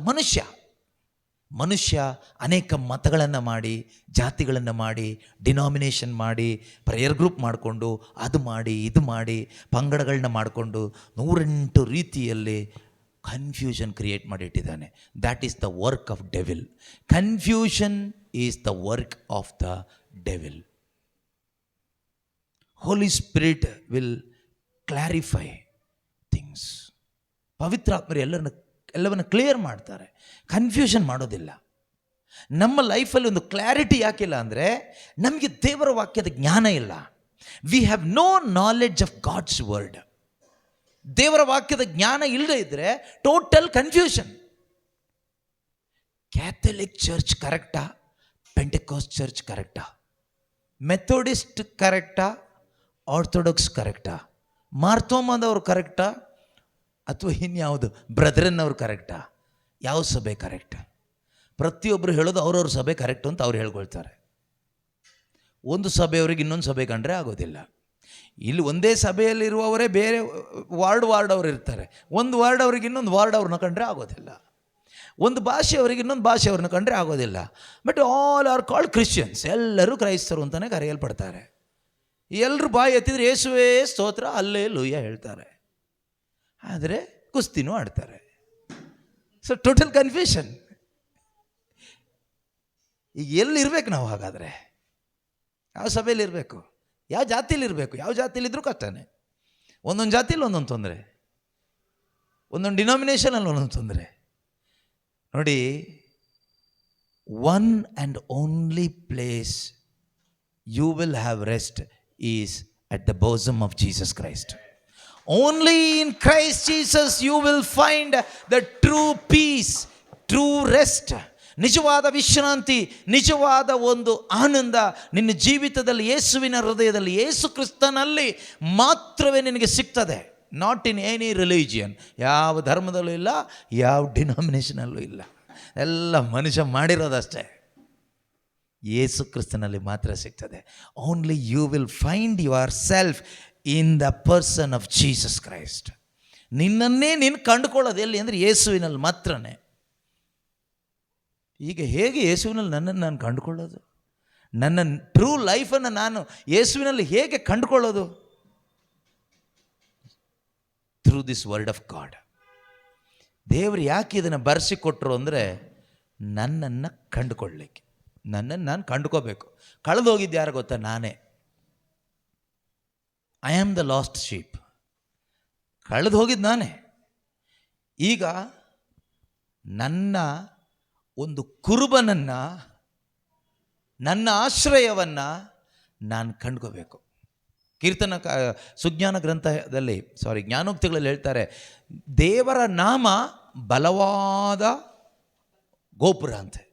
ಮನುಷ್ಯ ಅನೇಕ ಮತಗಳನ್ನು ಮಾಡಿ, ಜಾತಿಗಳನ್ನು ಮಾಡಿ, ಡಿನಾಮಿನೇಷನ್ ಮಾಡಿ, ಪ್ರೇಯರ್ ಗ್ರೂಪ್ ಮಾಡಿಕೊಂಡು, ಅದು ಮಾಡಿ ಇದು ಮಾಡಿ, ಪಂಗಡಗಳನ್ನ ಮಾಡಿಕೊಂಡು 108 ರೀತಿಯಲ್ಲಿ ಕನ್ಫ್ಯೂಷನ್ ಕ್ರಿಯೇಟ್ ಮಾಡಿಟ್ಟಿದ್ದಾನೆ. That is the work of devil. Confusion is the work of the devil. Holy Spirit will clarify things. ಪವಿತ್ರಾತ್ಮರು ಎಲ್ಲವನ್ನು ಕ್ಲಿಯರ್ ಮಾಡ್ತಾರೆ, ಕನ್ಫ್ಯೂಷನ್ ಮಾಡೋದಿಲ್ಲ. ನಮ್ಮ ಲೈಫಲ್ಲಿ ಒಂದು ಕ್ಲಾರಿಟಿ ಯಾಕಿಲ್ಲ ಅಂದರೆ, ನಮಗೆ ದೇವರ ವಾಕ್ಯದ ಜ್ಞಾನ ಇಲ್ಲ. We have no knowledge of God's word. ದೇವರ ವಾಕ್ಯದ ಜ್ಞಾನ ಇಲ್ಲದೆ ಇದ್ದರೆ ಟೋಟಲ್ ಕನ್ಫ್ಯೂಷನ್. ಕ್ಯಾಥಲಿಕ್ ಚರ್ಚ್ ಕರೆಕ್ಟಾ? ಪೆಂಟೆಕೋಸ್ಟ್ ಚರ್ಚ್ ಕರೆಕ್ಟಾ? ಮೆಥೋಡಿಸ್ಟ್ ಕರೆಕ್ಟಾ? ಆರ್ಥೋಡಾಕ್ಸ್ ಕರೆಕ್ಟಾ? ಮಾರ್ತೋಮದವ್ರು ಕರೆಕ್ಟಾ? ಅಥವಾ ಇನ್ಯಾವುದು ಬ್ರದರನ್ ಅವ್ರು ಕರೆಕ್ಟಾ? ಯಾವ ಸಭೆ ಕರೆಕ್ಟ್? ಪ್ರತಿಯೊಬ್ಬರು ಹೇಳೋದು ಅವ್ರವ್ರ ಸಭೆ ಕರೆಕ್ಟು ಅಂತ ಅವ್ರು ಹೇಳ್ಕೊಳ್ತಾರೆ. ಒಂದು ಸಭೆಯವ್ರಿಗೆ ಇನ್ನೊಂದು ಸಭೆ ಕಂಡ್ರೆ ಆಗೋದಿಲ್ಲ. ಇಲ್ಲಿ ಒಂದೇ ಸಭೆಯಲ್ಲಿರುವವರೇ ಬೇರೆ ವಾರ್ಡ್ ಅವರು ಇರ್ತಾರೆ. ಒಂದು ವಾರ್ಡ್ ಅವ್ರಿಗೆ ಇನ್ನೊಂದು ವಾರ್ಡ್ ಅವ್ರನ್ನ ಕಂಡ್ರೆ ಆಗೋದಿಲ್ಲ. ಒಂದು ಭಾಷೆಯವರಿಗೆ ಇನ್ನೊಂದು ಭಾಷೆಯವ್ರನ್ನ ಕಂಡ್ರೆ ಆಗೋದಿಲ್ಲ. But all are called Christians. ಎಲ್ಲರೂ ಕ್ರೈಸ್ತರು ಅಂತಲೇ ಕರೆಯಲ್ಪಡ್ತಾರೆ. ಎಲ್ಲರೂ ಬಾಯಿ ಎತ್ತಿದ್ರೆ ಯೇಸುವೇ ಸ್ತೋತ್ರ, ಹಲ್ಲೆಲೂಯಾ ಹೇಳ್ತಾರೆ. ಆದರೆ ಕುಸ್ತಿನೂ ಆಡ್ತಾರೆ. So total confusion. ಈಗ ಎಲ್ಲಿರ್ಬೇಕು ನಾವು? ಹಾಗಾದರೆ ಯಾವ ಸಭೆಯಲ್ಲಿ ಇರಬೇಕು? ಯಾವ ಜಾತಿಯಲ್ಲಿ ಇರಬೇಕು? ಯಾವ ಜಾತಿಯಲ್ಲಿದ್ದರೂ ಕಷ್ಟನೇ. ಒಂದೊಂದು ಜಾತಿಯಲ್ಲಿ ಒಂದೊಂದು ತೊಂದರೆ, ಒಂದೊಂದು ಡಿನಾಮಿನೇಷನಲ್ಲಿ ಒಂದೊಂದು ತೊಂದರೆ. ನೋಡಿ, one and only place you will have rest is at the bosom of Jesus Christ. Only in Christ Jesus you will find the true peace, true rest. ನಿಜವಾದ ವಿಶ್ರಾಂತಿ, ನಿಜವಾದ ಒಂದು ಆನಂದ ನಿನ್ನ ಜೀವಿತದಲ್ಲಿ ಯೇಸುವಿನ ಹೃದಯದಲ್ಲಿ, ಯೇಸು ಕ್ರಿಸ್ತನಲ್ಲಿ ಮಾತ್ರವೇ ನಿನಗೆ ಸಿಗ್ತದೆ. Not in any religion. ಯಾವ ಧರ್ಮದಲ್ಲೂ ಇಲ್ಲ, ಯಾವ ಡಿನಾಮಿನೇಷನಲ್ಲೂ ಇಲ್ಲ. ಎಲ್ಲ ಮನುಷ್ಯ ಮಾಡಿರೋದಷ್ಟೇ. ಯೇಸು ಕ್ರಿಸ್ತನಲ್ಲಿ ಮಾತ್ರ ಸಿಗ್ತದೆ. Only you will find yourself in the person of Jesus Christ. ನಿನ್ನನ್ನೇ ನೀನು ಕಂಡುಕೊಳ್ಳೋದು ಎಲ್ಲಿ ಅಂದರೆ ಯೇಸುವಿನಲ್ಲಿ ಮಾತ್ರನೇ. ಈಗ ಹೇಗೆ ಯೇಸುವಿನಲ್ಲಿ ನನ್ನನ್ನು ನಾನು ಕಂಡುಕೊಳ್ಳೋದು? ನನ್ನ ಟ್ರೂ ಲೈಫನ್ನು ನಾನು ಯೇಸುವಿನಲ್ಲಿ ಹೇಗೆ ಕಂಡುಕೊಳ್ಳೋದು? Through this word of God. ದೇವರು ಯಾಕೆ ಇದನ್ನು ಬರೆಸಿಕೊಟ್ರು ಅಂದರೆ ನನ್ನನ್ನು ಕಂಡುಕೊಳ್ಳಲಿಕ್ಕೆ. ನನ್ನನ್ನು ನಾನು ಕಂಡುಕೋಬೇಕು. ಕಳೆದೋಗಿದ್ದು ಯಾರು ಗೊತ್ತಾ? ನಾನೇ. I am the last sheep. ಕಳೆದು ಹೋಗಿದ್ದು ನಾನೇ. ಈಗ ನನ್ನ ಒಂದು ಕುರುಬನನ್ನು, ನನ್ನ ಆಶ್ರಯವನ್ನು ನಾನು ಕಂಡ್ಕೋಬೇಕು. ಕೀರ್ತನ ಸುಜ್ಞಾನ ಗ್ರಂಥದಲ್ಲಿ ಜ್ಞಾನೋಕ್ತಿಗಳಲ್ಲಿ ಹೇಳ್ತಾರೆ, ದೇವರ ನಾಮ ಬಲವಾದ ಗೋಪುರ ಅಂತೆ.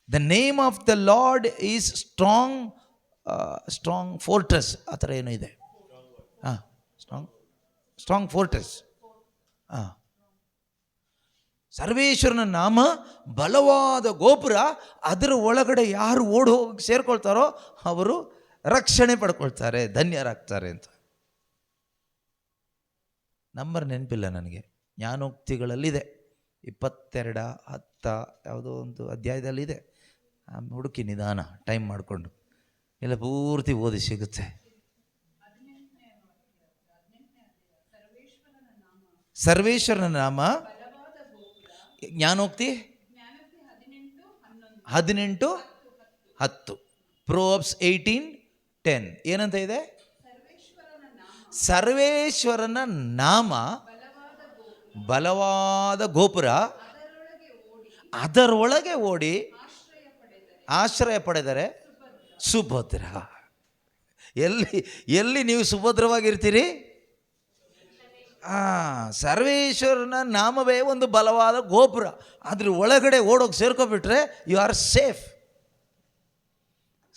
The name of the lord is strong fortress. ಆ ಥರ ಏನೋ ಇದೆ. Strong fortress. ಸರ್ವೇಶ್ವರನ ನಾಮ ಬಲವಾದ ಗೋಪುರ. ಅದರ ಒಳಗಡೆ ಯಾರು ಓಡಿ ಹೋಗಿ ಸೇರ್ಕೊಳ್ತಾರೋ ಅವರು ರಕ್ಷಣೆ ಪಡ್ಕೊಳ್ತಾರೆ, ಧನ್ಯರಾಗ್ತಾರೆ ಅಂತ. ನಂಬರ್ ನೆನಪಿಲ್ಲ ನನಗೆ, ಜ್ಞಾನೋಕ್ತಿಗಳಲ್ಲಿದೆ. 22:10 ಯಾವುದೋ ಒಂದು ಅಧ್ಯಾಯದಲ್ಲಿದೆ. ಹುಡುಕಿ ನಿಧಾನ ಟೈಮ್ ಮಾಡಿಕೊಂಡು, ಇಲ್ಲ ಪೂರ್ತಿ ಓದಿ ಸಿಗುತ್ತೆ. ಸರ್ವೇಶ್ವರನ ನಾಮ ಜ್ಞಾನೋಕ್ತಿ 18:10. ಪ್ರೋವರ್ಬ್ಸ್ 18:10 ಏನಂತ ಇದೆ? ಸರ್ವೇಶ್ವರನ ನಾಮ ಬಲವಾದ ಗೋಪುರ, ಅದರೊಳಗೆ ಓಡಿ ಆಶ್ರಯ ಪಡೆದರೆ ಸುಭದ್ರ. ಎಲ್ಲಿ ನೀವು ಸುಭದ್ರವಾಗಿರ್ತೀರಿ? ಸರ್ವೇಶ್ವರನ ನಾಮವೇ ಒಂದು ಬಲವಾದ ಗೋಪುರ. ಅದ್ರ ಒಳಗಡೆ ಓಡೋಗಿ ಸೇರ್ಕೊಬಿಟ್ರೆ ಯು ಆರ್ ಸೇಫ್.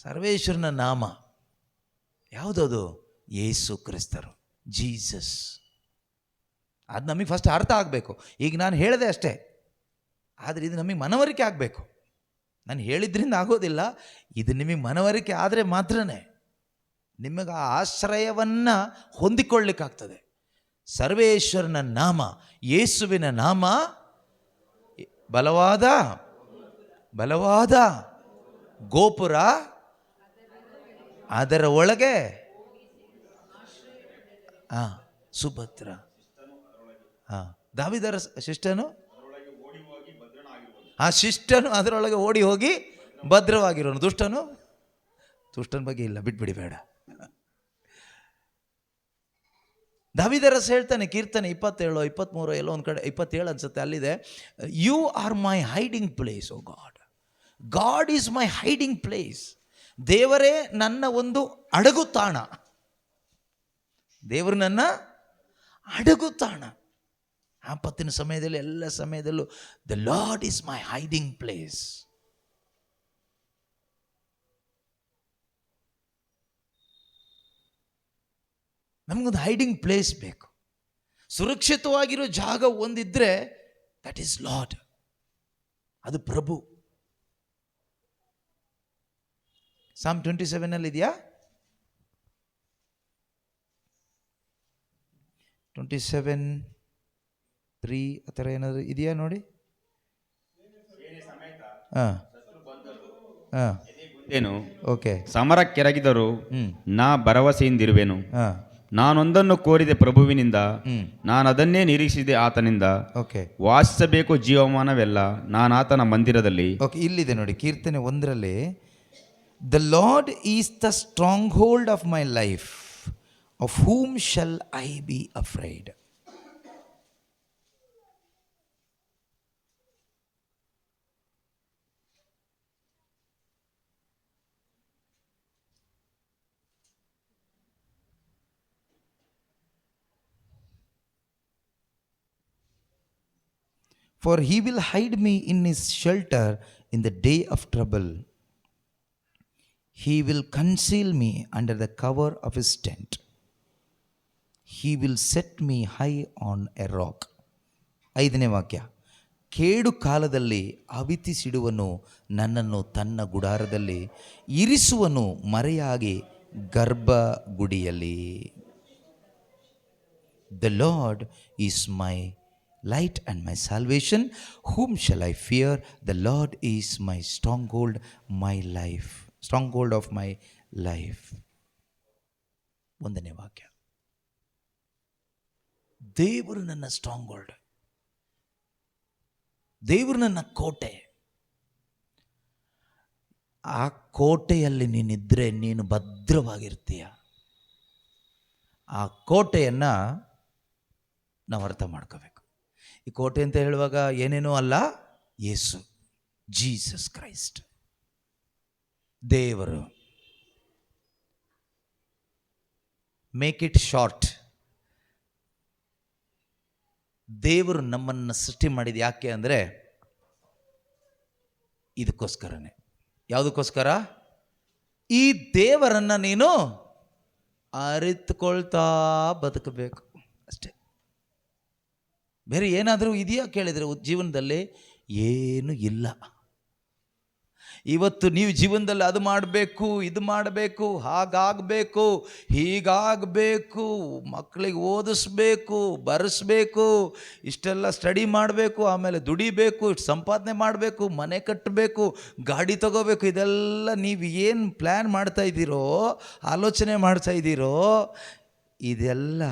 ಸರ್ವೇಶ್ವರನ ನಾಮ ಯಾವುದದು? ಯೇಸು ಕ್ರಿಸ್ತರು, ಜೀಸಸ್. ಅದು ನಮಗೆ ಫಸ್ಟ್ ಅರ್ಥ ಆಗಬೇಕು. ಈಗ ನಾನು ಹೇಳಿದೆ ಅಷ್ಟೇ, ಆದರೆ ಇದು ನಮಗೆ ಮನವರಿಕೆ ಆಗಬೇಕು. ನಾನು ಹೇಳಿದ್ರಿಂದ ಆಗೋದಿಲ್ಲ, ಇದು ನಿಮಗೆ ಮನವರಿಕೆ ಆದರೆ ಮಾತ್ರನೇ ನಿಮಗೆ ಆ ಆಶ್ರಯವನ್ನು ಹೊಂದಿಕೊಳ್ಳಿಕ್ಕಾಗ್ತದೆ. ಸರ್ವೇಶ್ವರನ ನಾಮ, ಯೇಸುವಿನ ನಾಮ ಬಲವಾದ ಗೋಪುರ, ಅದರ ಒಳಗೆ ಸುಭದ್ರ. ದಾವೀದರ ಶಿಷ್ಟನು, ಆ ಶಿಷ್ಟನು ಅದರೊಳಗೆ ಓಡಿ ಹೋಗಿ ಭದ್ರವಾಗಿರೋನು. ದುಷ್ಟನ ಬಗ್ಗೆ ಇಲ್ಲ, ಬಿಟ್ಬಿಡಿ, ಬೇಡ. ದಾವೀದರ ಹೇಳ್ತಾನೆ, ಕೀರ್ತನೆ 27, 23 ಎಲ್ಲೋ ಒಂದು ಕಡೆ 27 ಅನ್ಸುತ್ತೆ, ಅಲ್ಲಿದೆ, you are my hiding place, oh God. God is my hiding place. ದೇವರೇ ನನ್ನ ಒಂದು ಅಡಗು ತಾಣ. ದೇವರು ನನ್ನ ಅಡಗು ತಾಣ. ಆಪತ್ತಿನ ಸಮಯದಲ್ಲಿ, ಎಲ್ಲ ಸಮಯದಲ್ಲೂ the lord is my hiding place. ನಮಗೊಂದು ಹೈಡಿಂಗ್ ಪ್ಲೇಸ್ ಬೇಕು. ಸುರಕ್ಷಿತವಾಗಿರೋ ಜಾಗ ಒಂದಿದ್ರೆ ದಟ್ ಈಸ್ ಲಾರ್ಡ್, ಅದು ಪ್ರಭು. ಸಾಮ್ 27 ಇದೆಯಾ? 27:3 ಆ ಥರ ಏನಾದರೂ ಇದೆಯಾ ನೋಡಿ. ಓಕೆ. ಸಮರಕ್ಕೆರಗಿದರು ನಾ ಭರವಸೆಯಿಂದಿರುವೆನು. ನಾನೊಂದನ್ನು ಕೋರಿದೆ ಪ್ರಭುವಿನಿಂದ, ನಾನು ಅದನ್ನೇ ನಿರೀಕ್ಷಿಸಿದೆ ಆತನಿಂದ. ಓಕೆ. ವಾಸಿಸಬೇಕು ಜೀವಮಾನವೆಲ್ಲ ನಾನು ಆತನ ಮಂದಿರದಲ್ಲಿ. ಓಕೆ, ಇಲ್ಲಿದೆ ನೋಡಿ, ಕೀರ್ತನೆ 1ರಲ್ಲಿ, the lord is the strong hold of my life, of whom shall I B afraid. For he will hide me in his shelter in the day of trouble. He will conceal me under the cover of his tent. He will set me high on a rock. 5ನೇ ವಾಕ್ಯ, ಕೇಡು ಕಾಲದಲ್ಲಿ ಅವಿತಿಸಿಡುವನು, ನನ್ನನ್ನು ತನ್ನ ಗುಡಾರದಲ್ಲಿ ಇರಿಸುವನು, ಮರೆಯಾಗಿ ಗರ್ಭಗುಡಿಯಲ್ಲಿ. The Lord is my light and my salvation. Whom shall I fear? The Lord is my stronghold, my life. Stronghold of my life. 1ನೇ ವಾಕ್ಯ, ದೇವರು ನನ್ನ ಸ್ಟ್ರಾಂಗ್ ಹೋಲ್ಡ್. ದೇವರು ನನ್ನ ಕೋಟೆ. ಆ ಕೋಟೆಯಲ್ಲಿ ನೀನಿದ್ರೆ ನೀನು ಭದ್ರವಾಗಿರ್ತೀಯ. ಆ ಕೋಟೆಯನ್ನು ನಾವು ಅರ್ಥ ಮಾಡ್ಕೋಬೇಕು. ಈ ಕೋಟೆ ಅಂತ ಹೇಳುವಾಗ ಏನೇನೂ ಅಲ್ಲ, ಯೇಸು, ಜೀಸಸ್ ಕ್ರೈಸ್ಟ್, ದೇವರು. Make it short. ದೇವರು ನಮ್ಮನ್ನು ಸೃಷ್ಟಿ ಮಾಡಿದ ಯಾಕೆ ಅಂದರೆ ಇದಕ್ಕೋಸ್ಕರನೇ. ಯಾವುದಕ್ಕೋಸ್ಕರ? ಈ ದೇವರನ್ನು ನೀನು ಅರಿತುಕೊಳ್ತಾ ಬದುಕಬೇಕು ಅಷ್ಟೇ. ಬೇರೆ ಏನಾದರೂ ಇದೆಯಾ ಕೇಳಿದರೆ ಜೀವನದಲ್ಲಿ ಏನೂ ಇಲ್ಲ. ಇವತ್ತು ನೀವು ಜೀವನದಲ್ಲಿ ಅದು ಮಾಡಬೇಕು, ಇದು ಮಾಡಬೇಕು, ಹಾಗಾಗಬೇಕು, ಹೀಗಾಗಬೇಕು, ಮಕ್ಕಳಿಗೆ ಓದಿಸ್ಬೇಕು, ಬರೆಸ್ಬೇಕು, ಇಷ್ಟೆಲ್ಲ ಸ್ಟಡಿ ಮಾಡಬೇಕು, ಆಮೇಲೆ ದುಡಿಬೇಕು, ಇಷ್ಟು ಸಂಪಾದನೆ ಮಾಡಬೇಕು, ಮನೆ ಕಟ್ಟಬೇಕು, ಗಾಡಿ ತಗೋಬೇಕು, ಇದೆಲ್ಲ ನೀವು ಏನು ಪ್ಲ್ಯಾನ್ ಮಾಡ್ತಾ ಇದ್ದೀರೋ, ಆಲೋಚನೆ ಮಾಡ್ತಾ ಇದ್ದೀರೋ, ಇದೆಲ್ಲ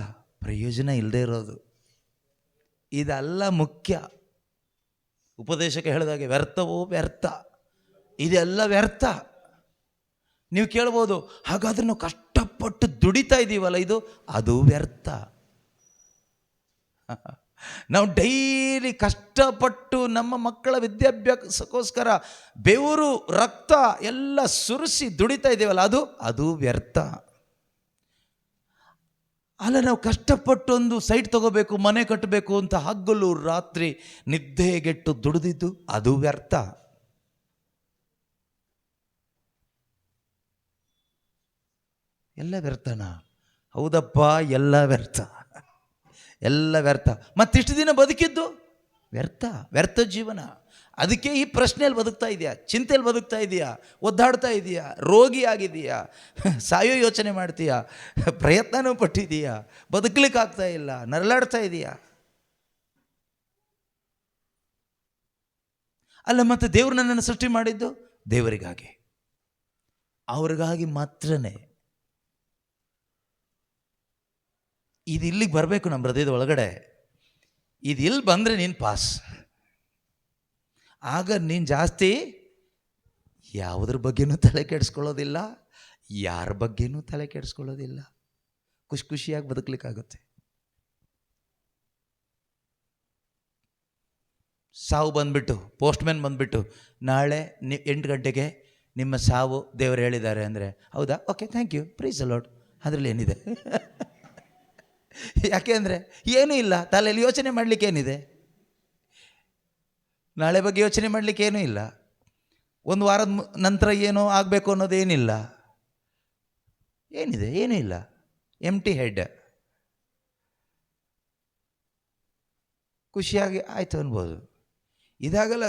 ಪ್ರಯೋಜನ ಇಲ್ಲದೆ ಇರೋದು. ಇದೆಲ್ಲ ಮುಖ್ಯ. ಉಪದೇಶಕ್ಕೆ ಹೇಳಿದಾಗೆ ವ್ಯರ್ಥವೋ ವ್ಯರ್ಥ, ಇದೆಲ್ಲ ವ್ಯರ್ಥ. ನೀವು ಕೇಳ್ಬೋದು, ಹಾಗಾದ್ರೆ ನಾವು ಕಷ್ಟಪಟ್ಟು ದುಡಿತಾ ಇದ್ದೀವಲ್ಲ, ಅದು ವ್ಯರ್ಥ. ನಾವು ಡೈಲಿ ಕಷ್ಟಪಟ್ಟು ನಮ್ಮ ಮಕ್ಕಳ ವಿದ್ಯಾಭ್ಯಾಸಕ್ಕೋಸ್ಕರ ಬೆವರು ರಕ್ತ ಎಲ್ಲ ಸುರಿಸಿ ದುಡಿತಾ ಇದ್ದೀವಲ್ಲ, ಅದು ವ್ಯರ್ಥ ಅಲ್ಲ. ನಾವು ಕಷ್ಟಪಟ್ಟು ಒಂದು ಸೈಟ್ ತಗೋಬೇಕು, ಮನೆ ಕಟ್ಟಬೇಕು ಅಂತ ಹಗಲು ರಾತ್ರಿ ನಿದ್ದೆಗೆಟ್ಟು ದುಡಿದಿದ್ದು ಅದು ವ್ಯರ್ಥ. ಎಲ್ಲ ವ್ಯರ್ಥನಾ? ಹೌದಪ್ಪ, ಎಲ್ಲ ವ್ಯರ್ಥ, ಎಲ್ಲ ವ್ಯರ್ಥ. ಮತ್ತಿಷ್ಟು ದಿನ ಬದುಕಿದ್ದು ವ್ಯರ್ಥ, ವ್ಯರ್ಥ ಜೀವನ. ಅದಕ್ಕೆ ಈ ಪ್ರಶ್ನೆಯಲ್ಲಿ ಬದುಕ್ತಾ ಇದೆಯಾ, ಚಿಂತೆಯಲ್ಲಿ ಬದುಕ್ತಾ ಇದೆಯಾ, ಒದ್ದಾಡ್ತಾ ಇದೆಯಾ, ರೋಗಿ ಆಗಿದೆಯಾ, ಸಾಯೋ ಯೋಚನೆ ಮಾಡ್ತೀಯಾ, ಪ್ರಯತ್ನನೂ ಪಟ್ಟಿದೆಯಾ, ಬದುಕಲಿಕ್ಕಾಗ್ತಾ ಇಲ್ಲ, ನರಳಾಡ್ತಾ ಇದೆಯಾ? ಅಲ್ಲ, ಮತ್ತು ದೇವರು ನನ್ನನ್ನು ಸೃಷ್ಟಿ ಮಾಡಿದ್ದು ದೇವರಿಗಾಗಿ, ಅವ್ರಿಗಾಗಿ ಮಾತ್ರನೇ. ಇದು ಇಲ್ಲಿಗೆ ಬರಬೇಕು ನಮ್ಮ ಹೃದಯದ ಒಳಗಡೆ. ಇದು ಇಲ್ಲಿ ಬಂದರೆ ನೀನು ಪಾಸ್. ಆಗ ನೀನು ಜಾಸ್ತಿ ಯಾವುದ್ರ ಬಗ್ಗೆನೂ ತಲೆ ಕೆಡಿಸ್ಕೊಳ್ಳೋದಿಲ್ಲ, ಯಾರ ಬಗ್ಗೆನೂ ತಲೆ ಕೆಡಿಸ್ಕೊಳ್ಳೋದಿಲ್ಲ, ಖುಷಿ ಖುಷಿಯಾಗಿ ಬದುಕಲಿಕ್ಕಾಗುತ್ತೆ. ಸಾವು ಬಂದುಬಿಟ್ಟು, ಪೋಸ್ಟ್ಮ್ಯಾನ್ ಬಂದುಬಿಟ್ಟು, ನಾಳೆ 8 ಗಂಟೆಗೆ ನಿಮ್ಮ ಸಾವು ದೇವರು ಹೇಳಿದ್ದಾರೆ ಅಂದರೆ, ಹೌದಾ, okay, thank you, praise the Lord. ಅದರಲ್ಲಿ ಏನಿದೆ? ಯಾಕೆ ಅಂದರೆ ಏನೂ ಇಲ್ಲ, ತಲೆಯಲ್ಲಿ ಯೋಚನೆ ಮಾಡಲಿಕ್ಕೆ ಏನಿದೆ? ನಾಳೆ ಬಗ್ಗೆ ಯೋಚನೆ ಮಾಡಲಿಕ್ಕೆ ಏನೂ ಇಲ್ಲ. ಒಂದು ವಾರದ ನಂತರ ಏನೋ ಆಗಬೇಕು ಅನ್ನೋದೇನಿಲ್ಲ. ಏನಿದೆ? ಏನೂ ಇಲ್ಲ. ಎಂಟಿ ಹೆಡ್. ಖುಷಿಯಾಗಿ ಆಯಿತು ಅನ್ಬೋದು. ಇದಾಗಲ್ಲ.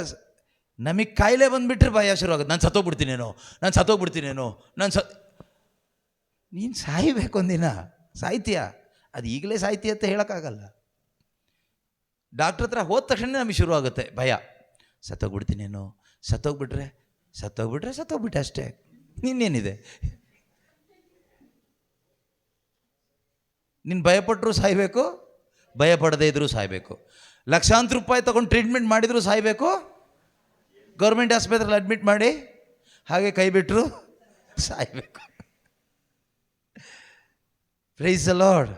ನಮಗೆ ಕಾಯಿಲೆ ಬಂದುಬಿಟ್ರೆ ಭಯ ಶುರುವಾಗುತ್ತೆ. ನಾನು ಸತ್ತೋಗ್ಬಿಡ್ತೀನೇನೋ, ನೀನು ಸಾಯಬೇಕು ಒಂದಿನ, ಸಾಯ್ತೀಯ. ಅದು ಈಗಲೇ ಸಾಯ್ತಿ ಅಂತ ಹೇಳೋಕ್ಕಾಗಲ್ಲ. ಡಾಕ್ಟ್ರ್ ಹತ್ರ ಹೋದ ತಕ್ಷಣ ನಮಗೆ ಶುರುವಾಗುತ್ತೆ ಭಯ. ಸತ್ತೋಗ್ಬಿಡ್ತೀನೇನೋ, ಸತ್ತೋಗ್ಬಿಟ್ರೆ ಅಷ್ಟೇ. ನಿನ್ನೇನಿದೆ? ನೀನು ಭಯಪಟ್ಟರೂ ಸಾಯಬೇಕು, ಭಯಪಡದೇ ಇದ್ರೂ ಸಾಯಬೇಕು. ಲಕ್ಷಾಂತರ ರೂಪಾಯಿ ತೊಗೊಂಡು ಟ್ರೀಟ್ಮೆಂಟ್ ಮಾಡಿದರೂ ಸಾಯಬೇಕು. ಗೌರ್ಮೆಂಟ್ ಆಸ್ಪತ್ರೆಯಲ್ಲಿ ಅಡ್ಮಿಟ್ ಮಾಡಿ ಹಾಗೆ ಕೈ ಬಿಟ್ಟರು ಸಾಯಬೇಕು. Praise the Lord,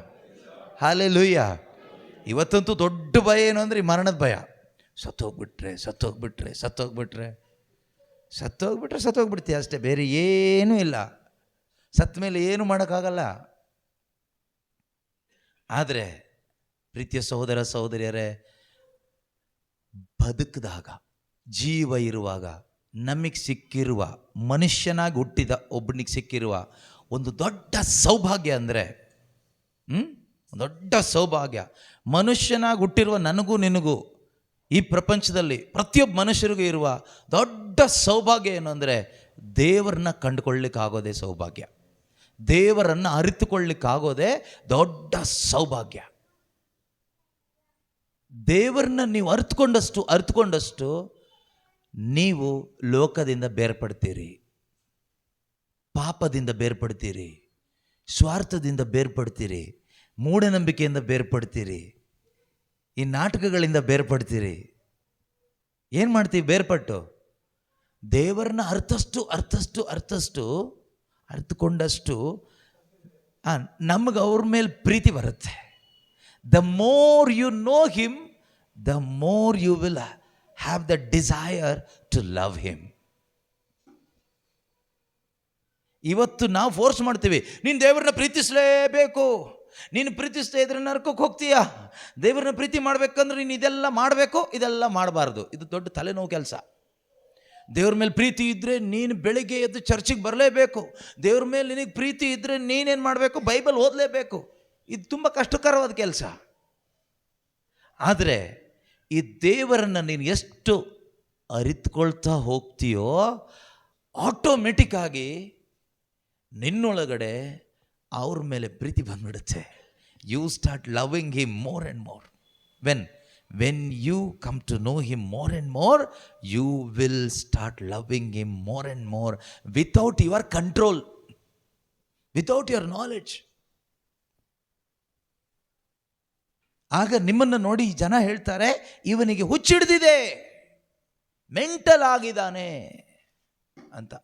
hallelujah. ಇವತ್ತಂತೂ ದೊಡ್ಡ ಭಯ ಏನು ಅಂದರೆ ಈ ಮರಣದ ಭಯ. ಸತ್ತೋಗ್ಬಿಡ್ತೀಯ ಅಷ್ಟೇ, ಬೇರೆ ಏನೂ ಇಲ್ಲ. ಸತ್ತ ಮೇಲೆ ಏನು ಮಾಡೋಕ್ಕಾಗಲ್ಲ. ಆದರೆ ಪ್ರೀತಿಯ ಸಹೋದರ ಸಹೋದರಿಯರೇ, ಬದುಕಿದಾಗ, ಜೀವ ಇರುವಾಗ ನಮಗೆ ಸಿಕ್ಕಿರುವ, ಮನುಷ್ಯನಾಗಿ ಹುಟ್ಟಿದ ಒಬ್ಬನಿಗೆ ಸಿಕ್ಕಿರುವ ಒಂದು ದೊಡ್ಡ ಸೌಭಾಗ್ಯ ಅಂದರೆ, ದೊಡ್ಡ ಸೌಭಾಗ್ಯ. ಮನುಷ್ಯನಾಗಿ ಹುಟ್ಟಿರುವ ನನಗೂ ನಿನಗೂ, ಈ ಪ್ರಪಂಚದಲ್ಲಿ ಪ್ರತಿಯೊಬ್ಬ ಮನುಷ್ಯರಿಗೂ ಇರುವ ದೊಡ್ಡ ಸೌಭಾಗ್ಯ ಏನು ಅಂದರೆ, ದೇವರನ್ನ ಕಂಡುಕೊಳ್ಳಿಕ್ಕಾಗೋದೇ ಸೌಭಾಗ್ಯ. ದೇವರನ್ನು ಅರಿತುಕೊಳ್ಳಿಕ್ಕಾಗೋದೇ ದೊಡ್ಡ ಸೌಭಾಗ್ಯ. ದೇವರನ್ನ ನೀವು ಅರಿತುಕೊಂಡಷ್ಟು ನೀವು ಲೋಕದಿಂದ ಬೇರ್ಪಡ್ತೀರಿ, ಪಾಪದಿಂದ ಬೇರ್ಪಡ್ತೀರಿ, ಸ್ವಾರ್ಥದಿಂದ ಬೇರ್ಪಡ್ತೀರಿ, ಮೂಢನಂಬಿಕೆಯಿಂದ ಬೇರ್ಪಡ್ತೀರಿ, ಈ ನಾಟಕಗಳಿಂದ ಬೇರ್ಪಡ್ತೀರಿ. ಏನು ಮಾಡ್ತೀವಿ ಬೇರ್ಪಟ್ಟು? ದೇವರನ್ನ ಅರ್ಥಕೊಂಡಷ್ಟು ನಮಗೆ ಅವ್ರ ಮೇಲೆ ಪ್ರೀತಿ ಬರುತ್ತೆ. The more you know him, the more you will have the desire to love him. ಇವತ್ತು ನಾವು ಫೋರ್ಸ್ ಮಾಡ್ತೀವಿ, ನೀನು ದೇವ್ರನ್ನ ಪ್ರೀತಿಸಲೇಬೇಕು, ನೀನು ಪ್ರೀತಿಸ್ತಾ ಇದ್ರೆ ನರಕಕ್ಕೆ ಹೋಗ್ತೀಯಾ, ದೇವ್ರನ್ನ ಪ್ರೀತಿ ಮಾಡಬೇಕಂದ್ರೆ ನೀನು ಇದೆಲ್ಲ ಮಾಡಬೇಕು, ಇದೆಲ್ಲ ಮಾಡಬಾರ್ದು. ಇದು ದೊಡ್ಡ ತಲೆನೋವು ಕೆಲಸ. ದೇವ್ರ ಮೇಲೆ ಪ್ರೀತಿ ಇದ್ದರೆ ನೀನು ಬೆಳಿಗ್ಗೆ ಎದ್ದು ಚರ್ಚಿಗೆ ಬರಲೇಬೇಕು. ದೇವ್ರ ಮೇಲೆ ನಿನಗೆ ಪ್ರೀತಿ ಇದ್ದರೆ ನೀನೇನು ಮಾಡಬೇಕು? ಬೈಬಲ್ ಓದಲೇಬೇಕು. ಇದು ತುಂಬ ಕಷ್ಟಕರವಾದ ಕೆಲಸ. ಆದರೆ ಈ ದೇವರನ್ನು ನೀನು ಎಷ್ಟು ಅರಿತುಕೊಳ್ತಾ ಹೋಗ್ತೀಯೋ ಆಟೋಮೆಟಿಕ್ಕಾಗಿ ನಿನ್ನೊಳಗಡೆ ಅವ್ರ ಮೇಲೆ ಪ್ರೀತಿ ಬಂದ್ಬಿಡುತ್ತೆ. You start loving him more and more. When you come to know him more and more, you will start loving him more and more without your control, without your knowledge. ಆಗ ನಿಮ್ಮನ್ನು ನೋಡಿ ಜನ ಹೇಳ್ತಾರೆ, ಇವನಿಗೆ ಹುಚ್ಚಿಡ್ದಿದೆ, ಮೆಂಟಲ್ ಆಗಿದ್ದಾನೆ ಅಂತ.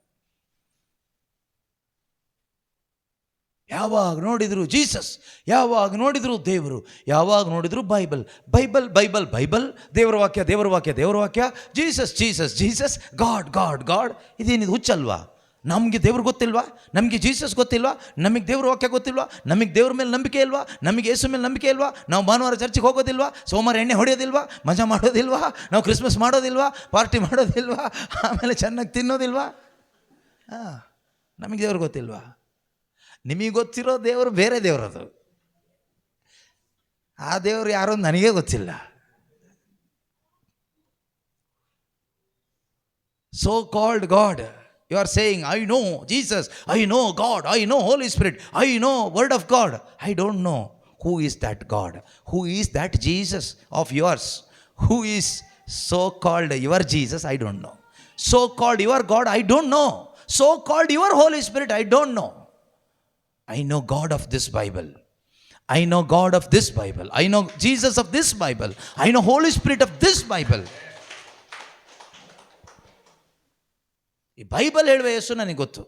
ಯಾವಾಗ ನೋಡಿದ್ರು ಜೀಸಸ್, ಯಾವಾಗ ನೋಡಿದ್ರು ದೇವರು, ಯಾವಾಗ ನೋಡಿದ್ರು ಬೈಬಲ್ ಬೈಬಲ್ ಬೈಬಲ್ ಬೈಬಲ್, ದೇವರ ವಾಕ್ಯ ದೇವರ ವಾಕ್ಯ ದೇವರ ವಾಕ್ಯ, Jesus Jesus Jesus, god god god. ಇದೇನಿದು ಹುಚ್ಚಲ್ವಾ? ನಮಗೆ ದೇವ್ರು ಗೊತ್ತಿಲ್ವಾ? ನಮಗೆ ಜೀಸಸ್ ಗೊತ್ತಿಲ್ವಾ? ನಮಗೆ ದೇವ್ರ ವಾಕ್ಯ ಗೊತ್ತಿಲ್ವಾ? ನಮಗೆ ದೇವ್ರ ಮೇಲೆ ನಂಬಿಕೆ ಇಲ್ವಾ? ನಮಗೆ ಯೇಸು ಮೇಲೆ ನಂಬಿಕೆ ಇಲ್ವಾ? ನಾವು ಭಾನುವಾರ ಚರ್ಚಿಗೆ ಹೋಗೋದಿಲ್ವಾ? ಸೋಮವಾರ ಎಣ್ಣೆ ಹೊಡೆಯೋದಿಲ್ವಾ? ಮಜಾ ಮಾಡೋದಿಲ್ವಾ? ನಾವು ಕ್ರಿಸ್ಮಸ್ ಮಾಡೋದಿಲ್ವಾ? ಪಾರ್ಟಿ ಮಾಡೋದಿಲ್ವಾ? ಆಮೇಲೆ ಚೆನ್ನಾಗಿ ತಿನ್ನೋದಿಲ್ವಾ? ನಮಗೆ ದೇವ್ರು ಗೊತ್ತಿಲ್ವಾ? ನಿಮಗೆ ಗೊತ್ತಿರೋ ದೇವರು ಬೇರೆ ದೇವರದು. ಆ ದೇವರು ಯಾರೋ ನನಗೇ ಗೊತ್ತಿಲ್ಲ. So called god, you are saying, I know Jesus, I know God, I know Holy Spirit, I know Word of God. I don't know who is that God, who is that Jesus of yours, who is so called your Jesus. I don't know. So called your God, I don't know. So called your Holy Spirit, I don't know. I know God of this Bible, I know God of this Bible, I know Jesus of this Bible, I know Holy Spirit of this Bible. ಈ ಬೈಬಲ್ ಹೇಳುವ ಯೇಸು ನನಗೆ ಗೊತ್ತು,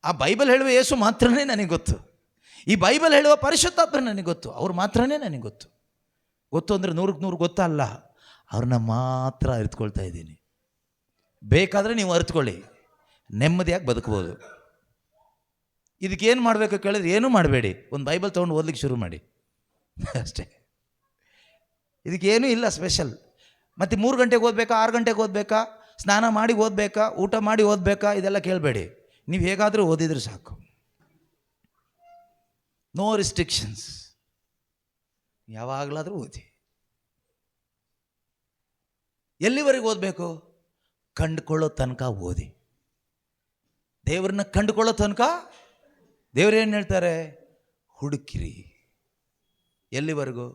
ಆ ಬೈಬಲ್ ಹೇಳುವ ಯೇಸು ಮಾತ್ರನೇ ನನಗೆ ಗೊತ್ತು, ಈ ಬೈಬಲ್ ಹೇಳುವ ಪರಿಶುದ್ಧಾತ್ಮ ನನಗೆ ಗೊತ್ತು, ಅವ್ರು ಮಾತ್ರನೇ ನನಗೆ ಗೊತ್ತು. ಗೊತ್ತು ಅಂದರೆ 100% ಗೊತ್ತಲ್ಲ, ಅವ್ರನ್ನ ಮಾತ್ರ ಅರಿತುಕೊಳ್ತಾ ಇದ್ದೀನಿ. ಬೇಕಾದರೆ ನೀವು ಅರಿತುಕೊಳ್ಳಿ, ನೆಮ್ಮದಿಯಾಗಿ ಬದುಕ್ಬೋದು. ಇದಕ್ಕೇನು ಮಾಡಬೇಕು ಕೇಳಿದ್ರೆ ಏನೂ ಮಾಡಬೇಡಿ, ಒಂದು ಬೈಬಲ್ ತೊಗೊಂಡು ಓದಲಿಕ್ಕೆ ಶುರು ಮಾಡಿ ಅಷ್ಟೇ. ಇದಕ್ಕೇನೂ ಇಲ್ಲ ಸ್ಪೆಷಲ್. ಮತ್ತು 3 ಗಂಟೆಗೆ ಓದಬೇಕಾ, 6 ಗಂಟೆಗೆ ಓದಬೇಕಾ, ಸ್ನಾನ ಮಾಡಿ ಓದಬೇಕಾ, ಊಟ ಮಾಡಿ ಓದಬೇಕಾ, ಇದೆಲ್ಲ ಕೇಳಬೇಡಿ. ನೀವು ಹೇಗಾದರೂ ಓದಿದ್ರೆ ಸಾಕು. ನೋ ರಿಸ್ಟ್ರಿಕ್ಷನ್ಸ್, ಯಾವಾಗಲಾದರೂ ಓದಿ. ಎಲ್ಲಿವರೆಗೆ ಓದಬೇಕು? ಕಂಡುಕೊಳ್ಳೋ ತನಕ ಓದಿ. ದೇವ್ರನ್ನ ಕಂಡುಕೊಳ್ಳೋ ತನಕ ದೇವ್ರೇನು ಹೇಳ್ತಾರೆ? ಹುಡುಕಿರಿ. ಎಲ್ಲಿವರೆಗೂ?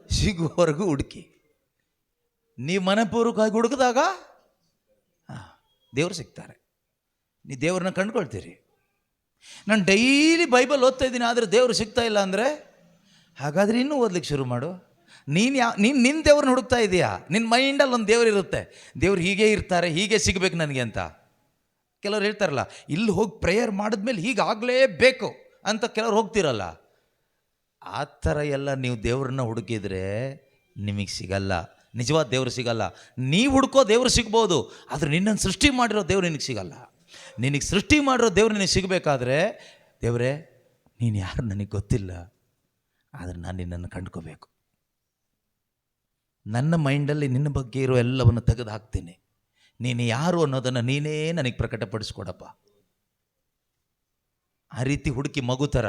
ಸಿಗುವವರೆಗೂ ಹುಡುಕಿ. ನೀವು ಮನಪೂರ್ವಕವಾಗಿ ಹುಡುಕಿದಾಗ ದೇವರು ಸಿಗ್ತಾರೆ, ನೀವು ದೇವ್ರನ್ನ ಕಂಡುಕೊಳ್ತೀರಿ. ನಾನು ಡೈಲಿ ಬೈಬಲ್ ಓದ್ತಾ ಇದ್ದೀನಿ, ಆದರೆ ದೇವರು ಸಿಗ್ತಾ ಇಲ್ಲ ಅಂದರೆ ಹಾಗಾದರೆ ಇನ್ನೂ ಓದ್ಲಿಕ್ಕೆ ಶುರು ಮಾಡು. ನೀನು ನಿನ್ನ ದೇವ್ರನ್ನ ಹುಡುಕ್ತಾ ಇದೆಯಾ? ನಿನ್ನ ಮೈಂಡಲ್ಲಿ ಒಂದು ದೇವ್ರು ಇರುತ್ತೆ, ದೇವ್ರು ಹೀಗೆ ಇರ್ತಾರೆ, ಹೀಗೆ ಸಿಗಬೇಕು ನನಗೆ ಅಂತ. ಕೆಲವ್ರು ಹೇಳ್ತಾರಲ್ಲ, ಇಲ್ಲಿ ಹೋಗಿ ಪ್ರೇಯರ್ ಮಾಡಿದ್ಮೇಲೆ ಹೀಗಾಗಲೇಬೇಕು ಅಂತ ಕೆಲವ್ರು ಹೋಗ್ತಿರಲ್ಲ. ಆ ಥರ ಎಲ್ಲ ನೀವು ದೇವ್ರನ್ನ ಹುಡುಕಿದ್ರೆ ನಿಮಗೆ ಸಿಗಲ್ಲ, ನಿಜವಾದ ದೇವರು ಸಿಗಲ್ಲ. ನೀವು ಹುಡುಕೋ ದೇವರು ಸಿಗ್ಬೋದು, ಆದರೆ ನಿನ್ನನ್ನು ಸೃಷ್ಟಿ ಮಾಡಿರೋ ದೇವ್ರು ನಿನಗೆ ಸಿಗಲ್ಲ. ನಿನಗೆ ಸೃಷ್ಟಿ ಮಾಡಿರೋ ದೇವ್ರು ನಿನಗೆ ಸಿಗಬೇಕಾದ್ರೆ, ದೇವರೇ ನೀನು ಯಾರು ನನಗೆ ಗೊತ್ತಿಲ್ಲ, ಆದರೆ ನಾನು ನಿನ್ನನ್ನು ಕಂಡ್ಕೋಬೇಕು. ನನ್ನ ಮೈಂಡಲ್ಲಿ ನಿನ್ನ ಬಗ್ಗೆ ಇರೋ ಎಲ್ಲವನ್ನು ತೆಗೆದು ಹಾಕ್ತೀನಿ. ನೀನು ಯಾರು ಅನ್ನೋದನ್ನು ನೀನೇ ನನಗೆ ಪ್ರಕಟಪಡಿಸ್ಕೊಡಪ್ಪ. ಆ ರೀತಿ ಹುಡುಕಿ, ಮಗು ಥರ